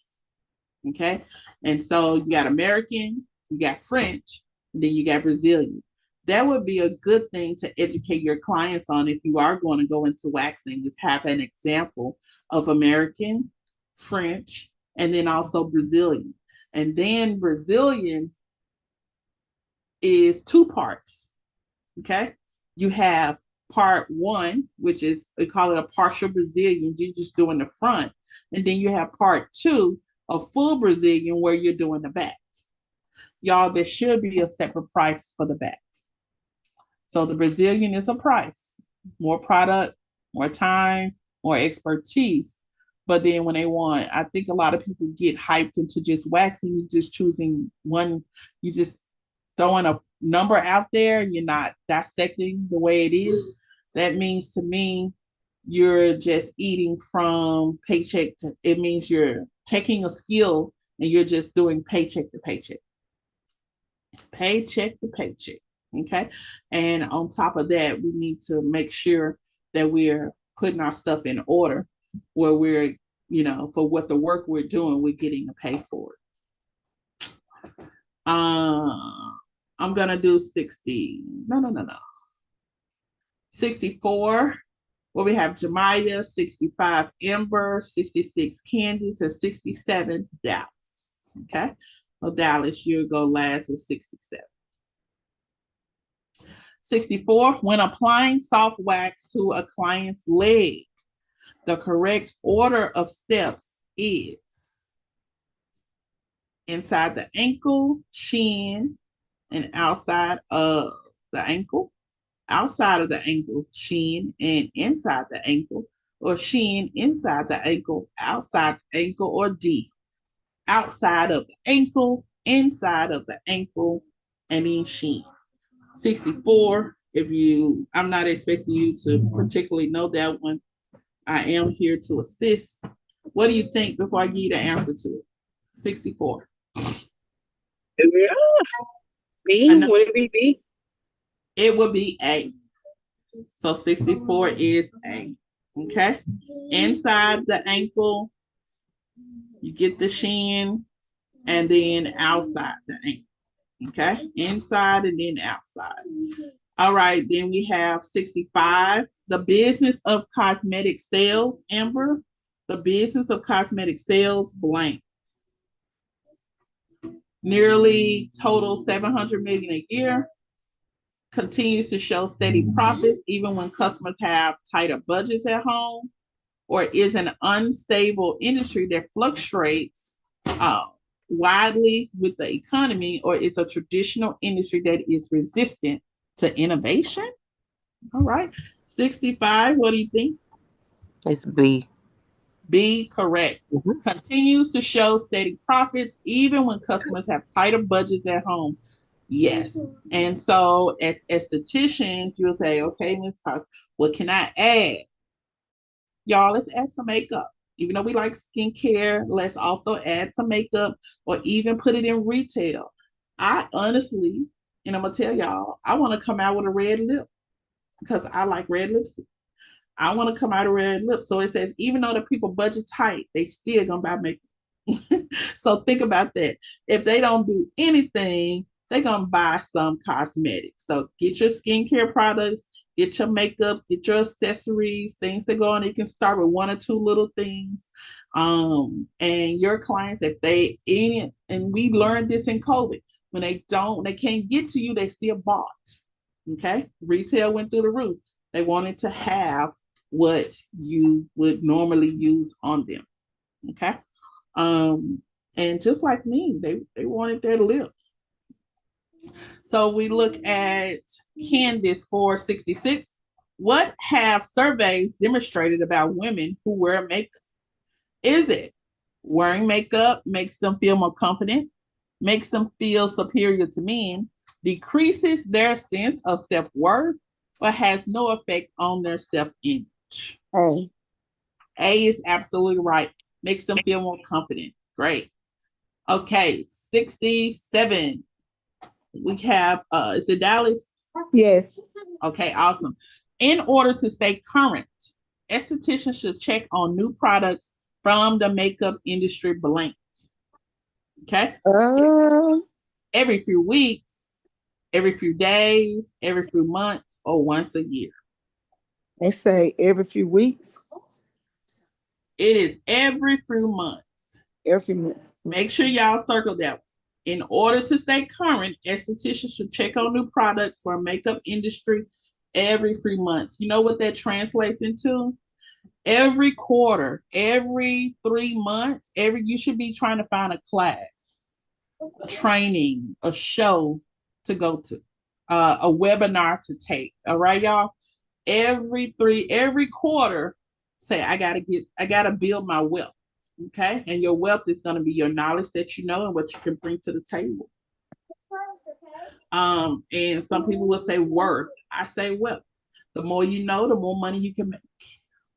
Okay. And so you got American, you got French, then you got Brazilian. That would be a good thing to educate your clients on if you are going to go into waxing, is have an example of American, French, and then also Brazilian. And then Brazilian is 2 parts. Okay. You have part one, which is, we call it a partial Brazilian, you're just doing the front. And then you have part two, a full Brazilian, where you're doing the back. Y'all, there should be a separate price for the back. So the Brazilian is a price, more product, more time, more expertise. But then when they want, I think a lot of people get hyped into just waxing, you just choosing one, you just throwing a number out there, you're not dissecting the way it is. That means to me, you're just eating from paycheck to, it means you're taking a skill and you're just doing paycheck to paycheck. Paycheck to paycheck. Okay. And on top of that, we need to make sure that we're putting our stuff in order where we're, for what the work we're doing, we're getting to pay for it. I'm going to do 60. No. 64. Well, we have Jemiah, 65 Ember, 66 Candice, and 67 Dallas. Okay. Well, Dallas, you'll go last with 67. 64, when applying soft wax to a client's leg, the correct order of steps is inside the ankle, shin, and outside of the ankle, outside of the ankle, shin, and inside the ankle, or shin, inside the ankle, outside the ankle, or D, outside of the ankle, inside of the ankle, and then shin. 64, I'm not expecting you to particularly know that one. I am here to assist. What do you think before I give you the answer to it? 64. Yeah. B? Would it be B? It would be A. So 64 is A. Okay. Inside the ankle, you get the shin, and then outside the ankle. Okay. Inside and then outside. All right. Then we have 65. The business of cosmetic sales, Amber. The business of cosmetic sales, blank. Nearly total 700 million a year. Continues to show steady profits even when customers have tighter budgets at home, or is an unstable industry that fluctuates widely with the economy, or it's a traditional industry that is resistant to innovation. All right. 65, what do you think? It's B. B, correct. Mm-hmm. Continues to show steady profits even when customers have tighter budgets at home. Yes. And so as estheticians, you'll say, okay, Ms. Cox, what can I add? Y'all, let's add some makeup. Even though we like skincare, let's also add some makeup or even put it in retail. I honestly, and I'm going to tell y'all, I want to come out with a red lip because I like red lipstick. I want to come out of red lip. So it says, even though the people budget tight, they still going to buy makeup. So think about that. If they don't do anything, they're going to buy some cosmetics. So get your skincare products, get your makeup, get your accessories, things that go on. You can start with one or two little things. And your clients, if they in it, and we learned this in COVID, when they can't get to you, they still bought. Okay. Retail went through the roof. They wanted to have what you would normally use on them. Okay. And just like me, they wanted their lip. So we look at Candice 466. What have surveys demonstrated about women who wear makeup? Is it wearing makeup makes them feel more confident, makes them feel superior to men, decreases their sense of self-worth, or has no effect on their self-image? A. A is absolutely right. Makes them feel more confident. Great. Okay, 67. We have, is it Dallas? Yes. Okay, awesome. In order to stay current, estheticians should check on new products from the makeup industry blank. Okay? Every few weeks, every few days, every few months, or once a year. They say every few weeks. It is every few months. Every month. Make sure y'all circle that one. In order to stay current, estheticians should check on new products for makeup industry Every 3 months. You know what that translates into? Every quarter, every 3 months, you should be trying to find a class, a training, a show to go to, a webinar to take. All right, y'all. Every quarter, say I gotta build my wealth. Okay, and your wealth is going to be your knowledge that you know and what you can bring to the table. And some people will say worth. I say wealth. The more you know, the more money you can make.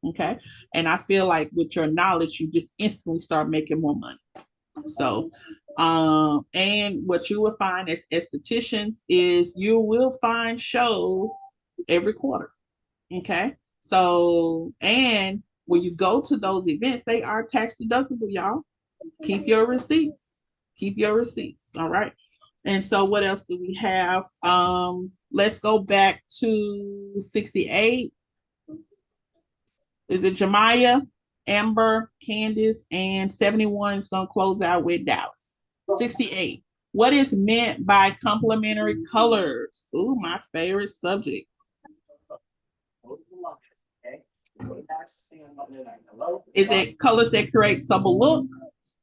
Okay, and I feel like with your knowledge, you just instantly start making more money. So, and what you will find as estheticians is you will find shows every quarter. Okay, so and when you go to those events, they are tax deductible, y'all. Keep your receipts. Keep your receipts. All right. And so what else do we have? Let's go back to 68. Is it Jemiah, Amber, Candace, and 71 is going to close out with Dallas. 68. What is meant by complementary colors? Ooh, my favorite subject. Is it colors that create subtle look?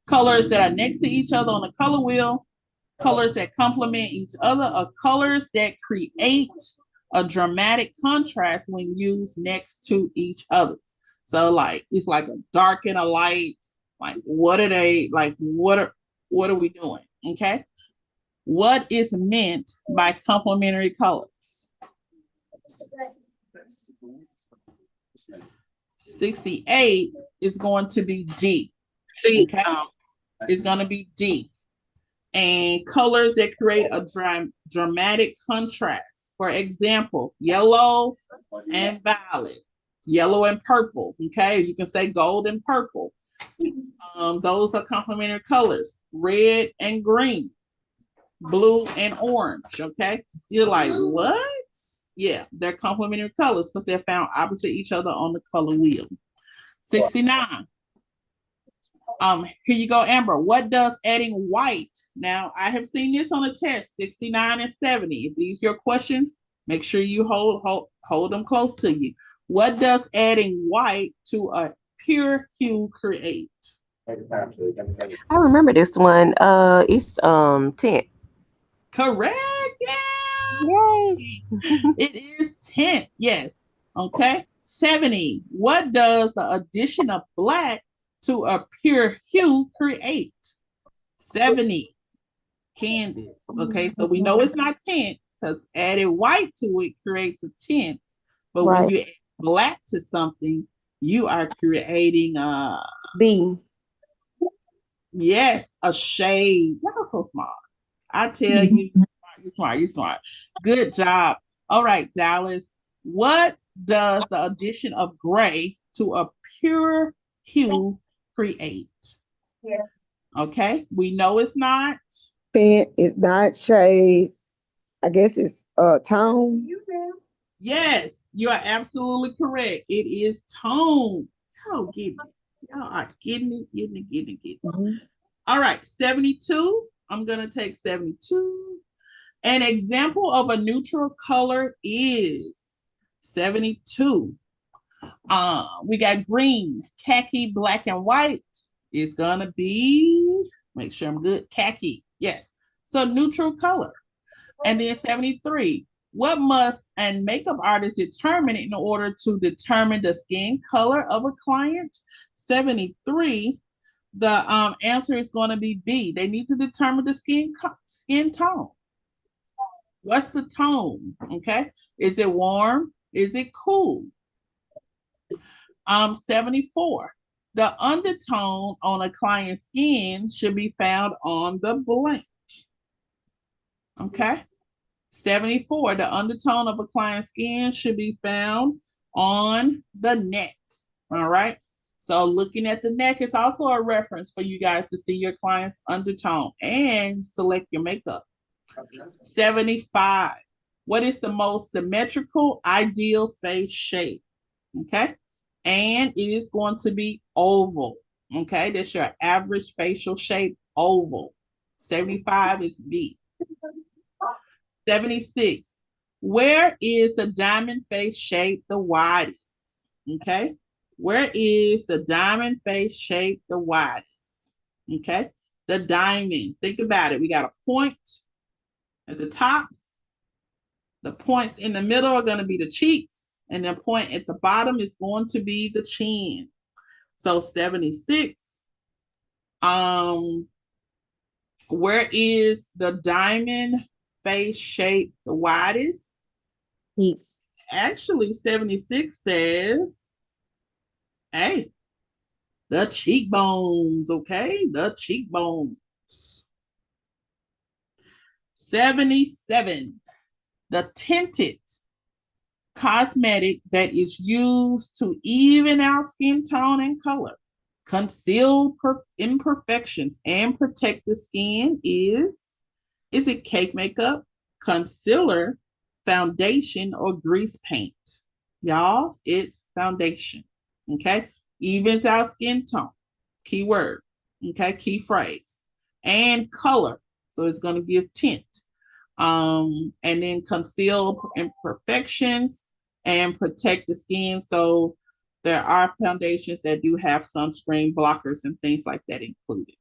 Colors that are next to each other on the color wheel? Colors that complement each other? Or colors that create a dramatic contrast when used next to each other? So like it's like a dark and a light. Like what are they like? What are we doing? Okay. What is meant by complementary colors? 68 is going to be D. Okay. It's going to be D. And colors that create a dramatic contrast. For example, yellow and violet, yellow and purple. Okay, you can say gold and purple. Those are complementary colors. Red and green, blue and orange. Okay, you're like, what? Yeah, they're complementary colors because they're found opposite each other on the color wheel. 69. Here you go, Amber. What does adding white? Now, I have seen this on a test, 69 and 70. If these are your questions, make sure you hold them close to you. What does adding white to a pure hue create? I remember this one. It's tint. Correct. Yeah. Yay. It is tint. Yes. Okay. 70. What does the addition of black to a pure hue create? 70. Candace. Okay. So we know it's not tint because adding white to it creates a tint. But when you add black to something, you are creating a B. Yes, a shade. Y'all so smart. I tell you, you're smart. Good job. All right, Dallas. What does the addition of gray to a pure hue create? Yeah. Okay, we know it's not. Tint, it's not shade. I guess it's tone. Yes, you are absolutely correct. It is tone. Y'all getting it. Y'all are getting it. Mm-hmm. All right, 72. I'm going to take 72. An example of a neutral color is 72. We got green, khaki, black, and white. It's going to be, make sure I'm good, khaki. Yes. So neutral color. And then 73. What must a makeup artist determine in order to determine the skin color of a client? 73. The answer is going to be B. They need to determine the skin tone. What's the tone? Okay. Is it warm? Is it cool? 74. The undertone on a client's skin should be found on the blank. Okay. 74. The undertone of a client's skin should be found on the neck. All right. So looking at the neck is also a reference for you guys to see your client's undertone and select your makeup. 75. What is the most symmetrical ideal face shape? Okay. And it is going to be oval. Okay. That's your average facial shape, oval. 75 is B. 76. Where is the diamond face shape the widest? Okay. Where is the diamond face shape the widest? Okay. The diamond. Think about it. We got a point at the top. The points in the middle are going to be the cheeks, and the point at the bottom is going to be the chin. So 76. Where is the diamond face shape the widest? Heaps. Actually, 76 says, hey, the cheekbones, okay? The cheekbones. 77. The tinted cosmetic that is used to even out skin tone and color, conceal imperfections, and protect the skin is it cake makeup, concealer, foundation, or grease paint? Y'all, it's foundation. Okay. Evens out skin tone. Keyword. Okay. Key phrase. And color. So it's going to give tint. And then conceal imperfections and protect the skin. So there are foundations that do have sunscreen blockers and things like that included.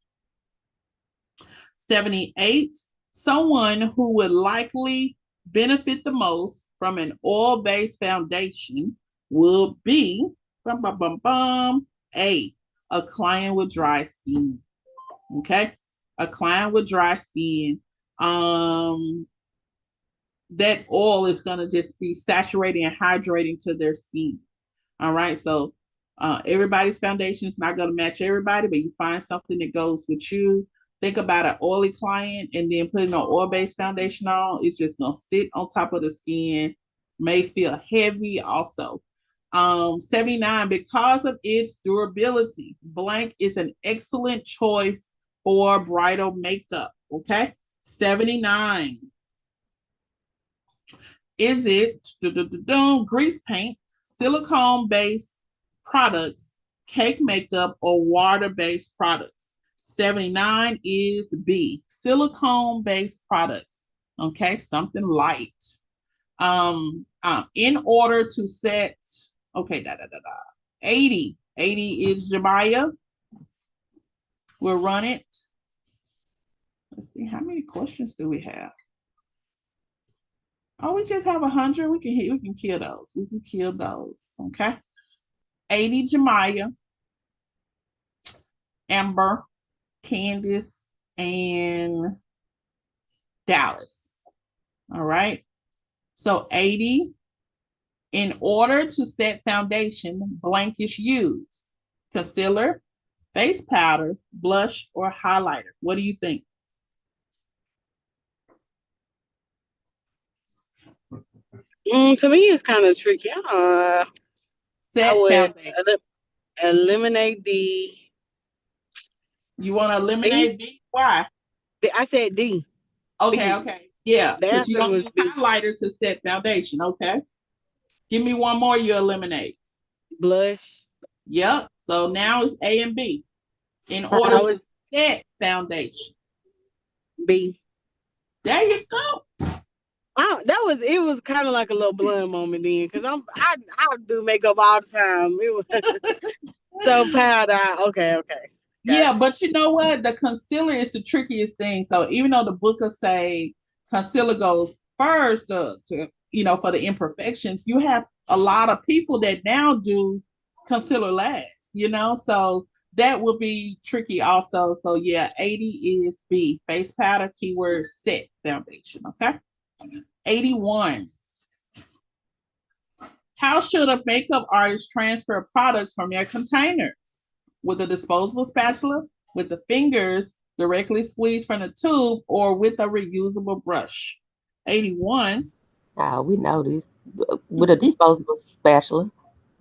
78, someone who would likely benefit the most from an oil-based foundation will be a client with dry skin. Okay, a client with dry skin. That oil is going to just be saturating and hydrating to their skin. All right, so everybody's foundation is not going to match everybody, but you find something that goes with you. Think about an oily client and then putting an oil-based foundation on. It's just going to sit on top of the skin, may feel heavy also. 79, because of its durability, blank is an excellent choice for bridal makeup. Okay, 79. Is it grease paint, silicone-based products, cake makeup, or water-based products? 79 is B, silicone-based products. Okay, something light. In order to set, okay, 80. 80 is Jemiah. We'll run it. Let's see, how many questions do we have? Oh, we just have 100. We can kill those. We can kill those. Okay. 80 Jemiah, Amber, Candace, and Dallas. All right. So 80, in order to set foundation, blank is used. Concealer, face powder, blush, or highlighter. What do you think? To me, it's kind of tricky. I Set would foundation. eliminate the. You want to D? eliminate B? Why? I said D. Okay, B. okay. Yeah, The because you answer don't was use B. highlighter to set foundation. Okay. Give me one more, you eliminate. Blush. Yep. So now it's A and B. In I order to was set foundation. B. There you go. It was kind of like a little blood moment then, because I do makeup all the time. It was so powder. Okay, Yeah, gotcha. but you know what? The concealer is the trickiest thing. So even though the book will say concealer goes first for the imperfections, you have a lot of people that now do concealer last. So that will be tricky also. So yeah, 80 is B, face powder, keyword set foundation. Okay. 81. How should a makeup artist transfer products from their containers? With a disposable spatula, with the fingers directly squeezed from the tube, or with a reusable brush? 81. We know this. With a disposable spatula.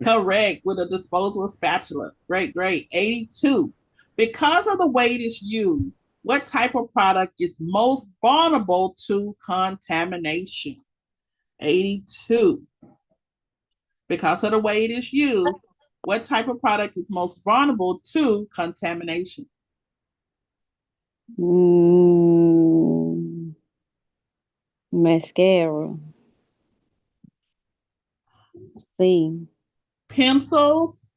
Correct, with a disposable spatula. Great, great. 82. Because of the way it is used, what type of product is most vulnerable to contamination? 82. Because of the way it is used, what type of product is most vulnerable to contamination? Mascara. C. Pencils,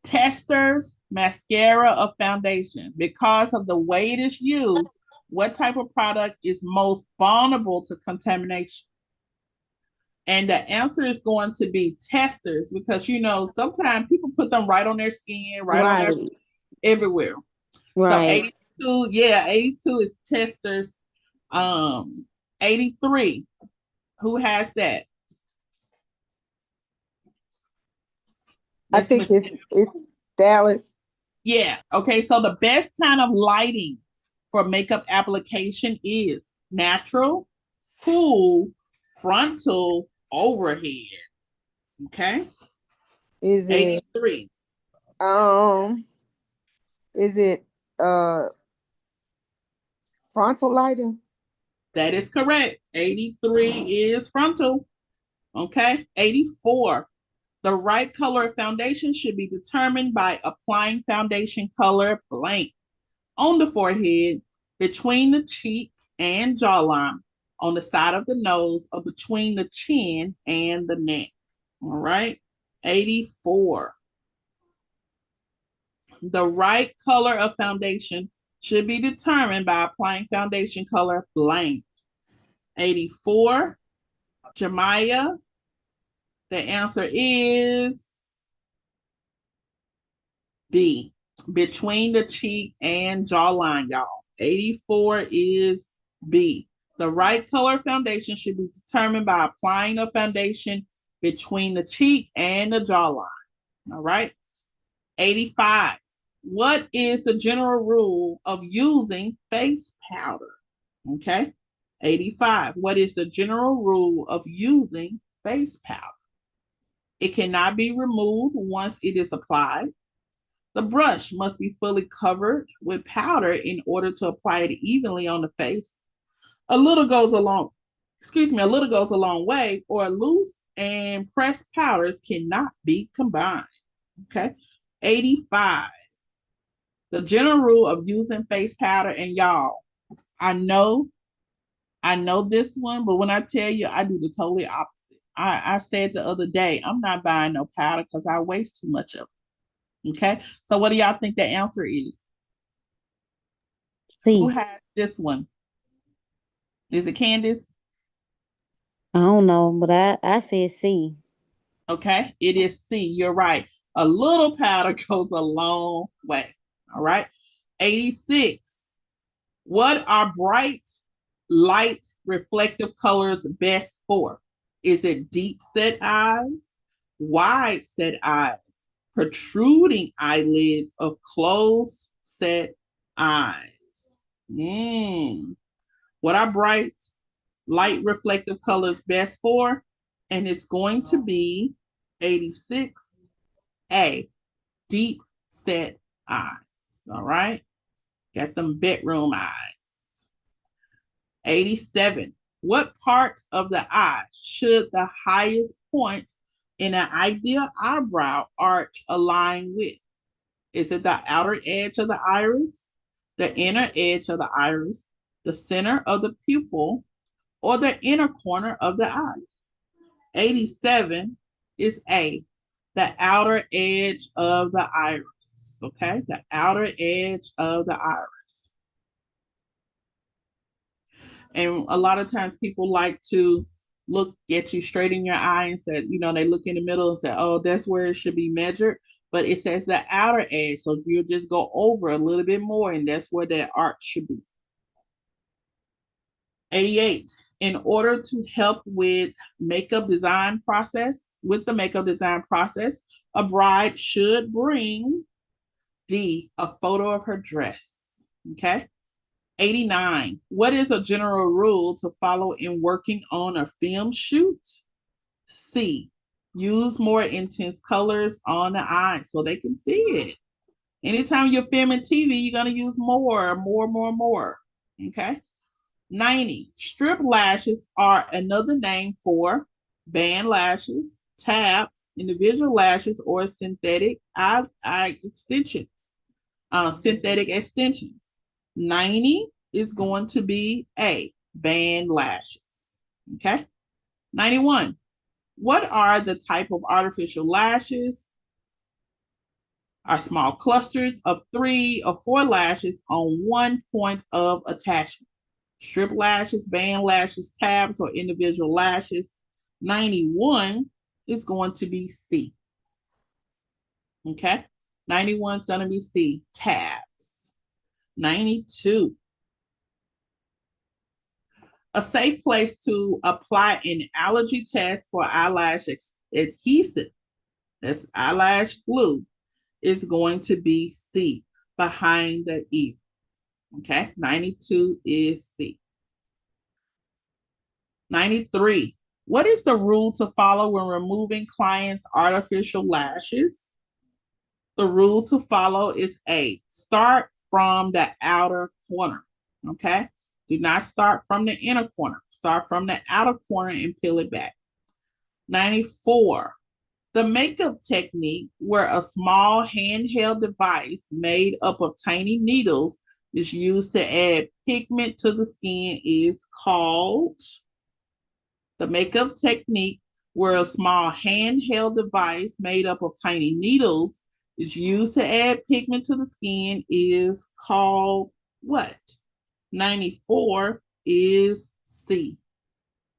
testers, mascara, or foundation. Because of the way it is used, what type of product is most vulnerable to contamination? And the answer is going to be testers, because sometimes people put them right on their skin, right on their everywhere. So Right. 82, yeah, 82 is testers. 83, who has that? I think it's Dallas. Yeah. Okay. So the best kind of lighting for makeup application is natural, cool, frontal, overhead. Okay. Is it 83. um is it frontal lighting? That is correct. 83 is frontal. Okay. 84. The right color of foundation should be determined by applying foundation color blank on the forehead, between the cheek and jawline, on the side of the nose, or between the chin and the neck. All right. 84. The right color of foundation should be determined by applying foundation color blank. 84. Jemiah, the answer is B, between the cheek and jawline, y'all. 84 is B. The right color foundation should be determined by applying a foundation between the cheek and the jawline. All right. 85. What is the general rule of using face powder? Okay. 85. What is the general rule of using face powder? It cannot be removed once it is applied. The brush must be fully covered with powder in order to apply it evenly on the face. A little goes a long way, or loose and pressed powders cannot be combined. Okay. 85. The general rule of using face powder, and y'all, I know this one, but when I tell you, I do the totally opposite. I said the other day, I'm not buying no powder because I waste too much of it. Okay. So what do y'all think the answer is? C. Who has this one? Is it Candace? I don't know, but I said C. Okay, it is C. You're right. A little powder goes a long way. All right. 86. What are bright, light, reflective colors best for? Is it deep set eyes, wide set eyes, protruding eyelids, or closed set eyes? What are bright, light, reflective colors best for? And it's going to be 86A, deep set eyes. All right. Got them bedroom eyes. 87. What part of the eye should the highest point in an ideal eyebrow arch align with? Is it the outer edge of the iris, the inner edge of the iris, the center of the pupil, or the inner corner of the eye? 87 is A, the outer edge of the iris. Okay, the outer edge of the iris. And a lot of times people like to look at you straight in your eye and say, they look in the middle and say, oh, that's where it should be measured. But it says the outer edge. So you'll just go over a little bit more, and that's where that arch should be. 88. In order to help with the makeup design process, a bride should bring D, a photo of her dress. Okay. 89. What is a general rule to follow in working on a film shoot? C, use more intense colors on the eye so they can see it. Anytime you're filming TV, you're going to use more. Okay. 90. Strip lashes are another name for band lashes, tabs, individual lashes, or synthetic eye extensions. Synthetic extensions. 90 is going to be A, band lashes. Okay. 91. What are the type of artificial lashes? Are small clusters of 3 or 4 lashes on one point of attachment. Strip lashes, band lashes, tabs, or individual lashes. 91 is going to be C. Okay? 91 is going to be C, tabs. 92. A safe place to apply an allergy test for eyelash adhesive, that's eyelash glue, is going to be C, behind the ear. Okay, 92 is C. 93. What is the rule to follow when removing clients' artificial lashes? The rule to follow is A, start from the outer corner. Okay, do not start from the inner corner. Start from the outer corner and peel it back. 94. The makeup technique where a small handheld device made up of tiny needles is used to add pigment to the skin is called. The makeup technique where a small handheld device made up of tiny needles is used to add pigment to the skin is called what? 94 is C,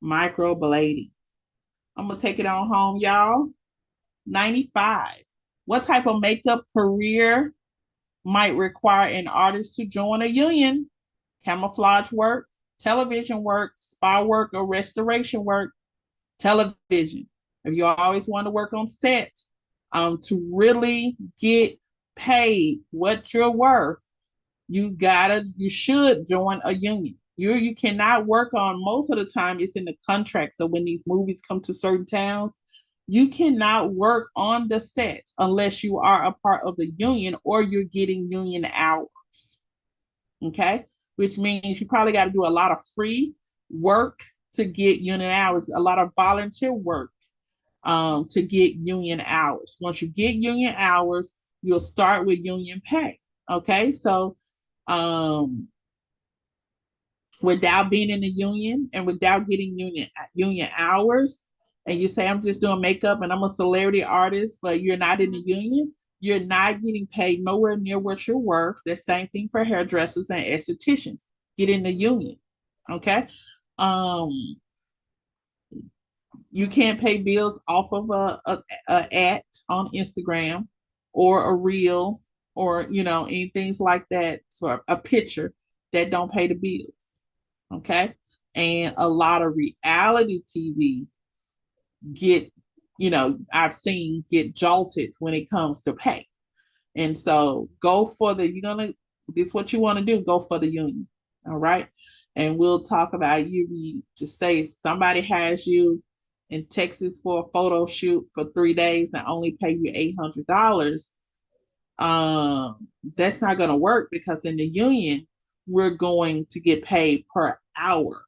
microblading. I'm going to take it on home, y'all. 95. What type of makeup career might require an artist to join a union? Camouflage work, television work, spa work, or restoration work? Television. If you always want to work on set, to really get paid what you're worth, you should join a union. You cannot work on, most of the time it's in the contract. So when these movies come to certain towns, you cannot work on the set unless you are a part of the union or you're getting union hours. Okay? Which means you probably got to do a lot of free work to get union hours, a lot of volunteer work to get union hours. Once you get union hours, you'll start with union pay. Okay? So without being in the union and without getting union hours, and you say, I'm just doing makeup and I'm a celebrity artist, but you're not in the union, you're not getting paid nowhere near what you're worth. The same thing for hairdressers and estheticians. Get in the union. Okay. You can't pay bills off of a ad on Instagram or a reel or anything like that. So a picture that don't pay the bills. Okay. And a lot of reality TV I've seen get jolted when it comes to pay. And so this is what you want to do, go for the union. All right. And we'll talk about just say somebody has you in Texas for a photo shoot for 3 days and only pay you $800. That's not going to work because in the union, we're going to get paid per hour.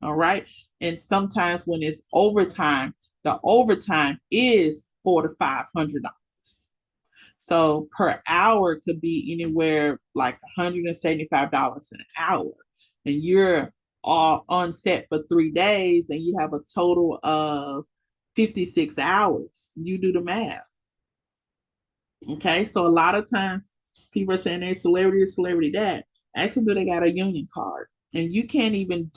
All right. And sometimes when it's overtime, the overtime is $400 to $500. So per hour could be anywhere like $175 an hour. And you're all on set for 3 days and you have a total of 56 hours. You do the math. Okay, so a lot of times people are saying they're celebrity that. Actually, do they got a union card? And you can't even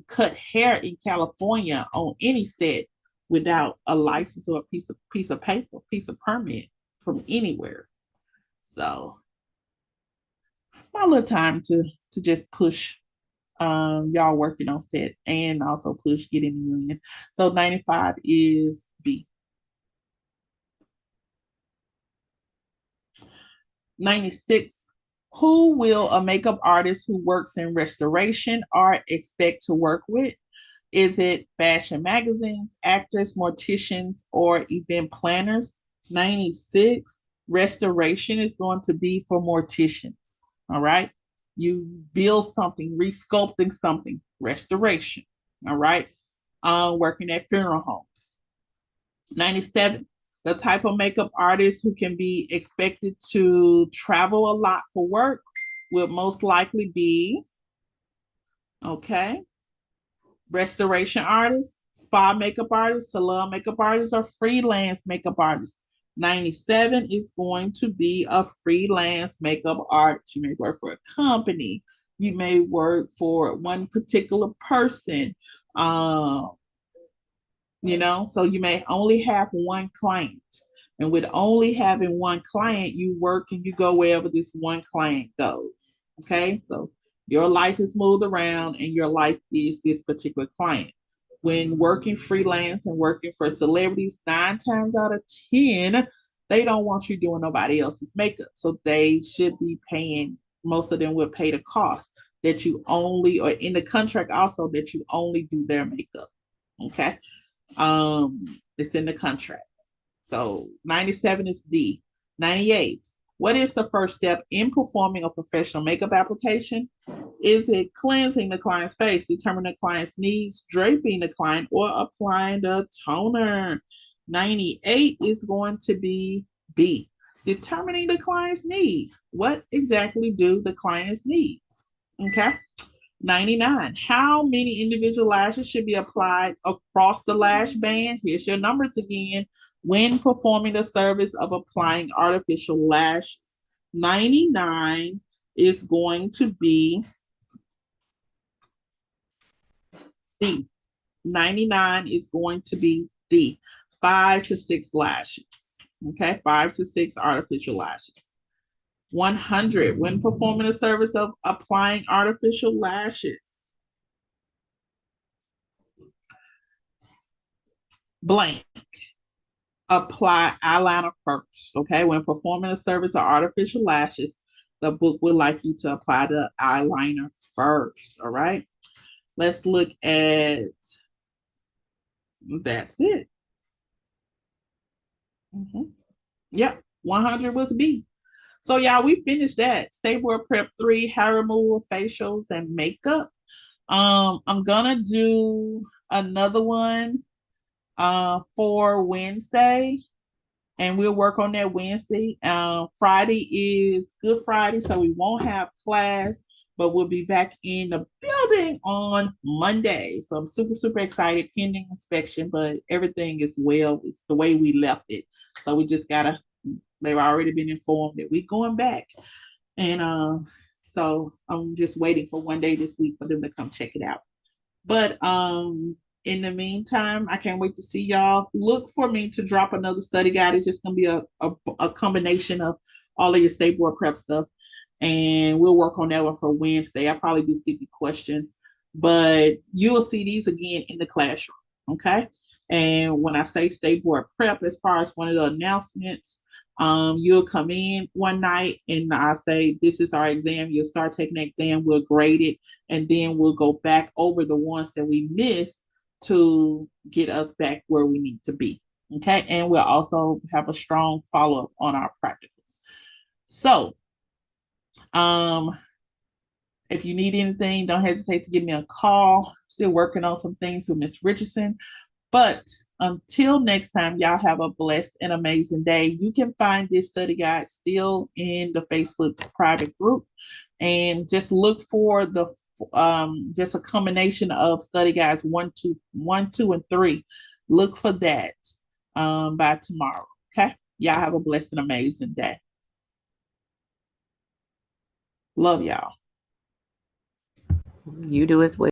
cut hair in California on any set without a license or a piece of paper, piece of permit from anywhere. So my little time to just push y'all working on set and also push getting the union. So 95 is B. 96. Who will a makeup artist who works in restoration art expect to work with? Is it fashion magazines, actors, morticians, or event planners? 96. Restoration is going to be for morticians. All right. You build something, resculpting something, restoration. All right. Working at funeral homes. 97. The type of makeup artist who can be expected to travel a lot for work will most likely be, okay, restoration artists, spa makeup artists, salon makeup artists, or freelance makeup artists. 97 is going to be a freelance makeup artist. You may work for a company. You may work for one particular person. So you may only have one client. And with only having one client, you work and you go wherever this one client goes. Okay, so your life is moved around and your life is this particular client. When working freelance and working for celebrities, 9 times out of 10, they don't want you doing nobody else's makeup. So they should be paying, most of them will pay the cost that you only, or in the contract also, that you only do their makeup. Okay. It's in the contract. So 97 is D. 98. What is the first step in performing a professional makeup application? Is it cleansing the client's face, determining the client's needs, draping the client, or applying the toner? 98 is going to be B. Determining the client's needs. What exactly do the clients need? Okay. 99. How many individual lashes should be applied across the lash band? Here's your numbers again. When performing the service of applying artificial lashes, 99 is going to be D. 99 is going to be D. 5 to 6 lashes. Okay, 5 to 6 artificial lashes. 100. When performing the service of applying artificial lashes, blank. Apply eyeliner first. Okay, when performing a service of artificial lashes, the book would like you to apply the eyeliner first. All right, let's look at, that's it. Yep, 100 was B. So y'all, we finished that. State Board Prep 3, hair removal, facials, and makeup. I'm gonna do another one for Wednesday, and we'll work on that Wednesday. Friday is Good Friday, so we won't have class, but we'll be back in the building on Monday. So I'm super, super excited, pending inspection, but everything is well. It's the way we left it. So we just gotta, they've already been informed that we're going back. And so I'm just waiting for one day this week for them to come check it out. But in the meantime, I can't wait to see y'all. Look for me to drop another study guide. It's just gonna be a combination of all of your State Board Prep stuff. And we'll work on that one for Wednesday. I'll probably do 50 questions, but you'll see these again in the classroom. Okay. And when I say State Board Prep, as far as one of the announcements, you'll come in one night and I say, this is our exam. You'll start taking the exam, we'll grade it, and then we'll go back over the ones that we missed to get us back where we need to be. Okay. And we'll also have a strong follow-up on our practicals. So if you need anything, don't hesitate to give me a call. Still working on some things with Miss Richardson. But until next time, y'all have a blessed and amazing day. You can find this study guide still in the Facebook private group, and just look for the just a combination of study guides 1, 2, and 3. Look for that by tomorrow. Okay, y'all have a blessed and amazing day. Love y'all. You do as well.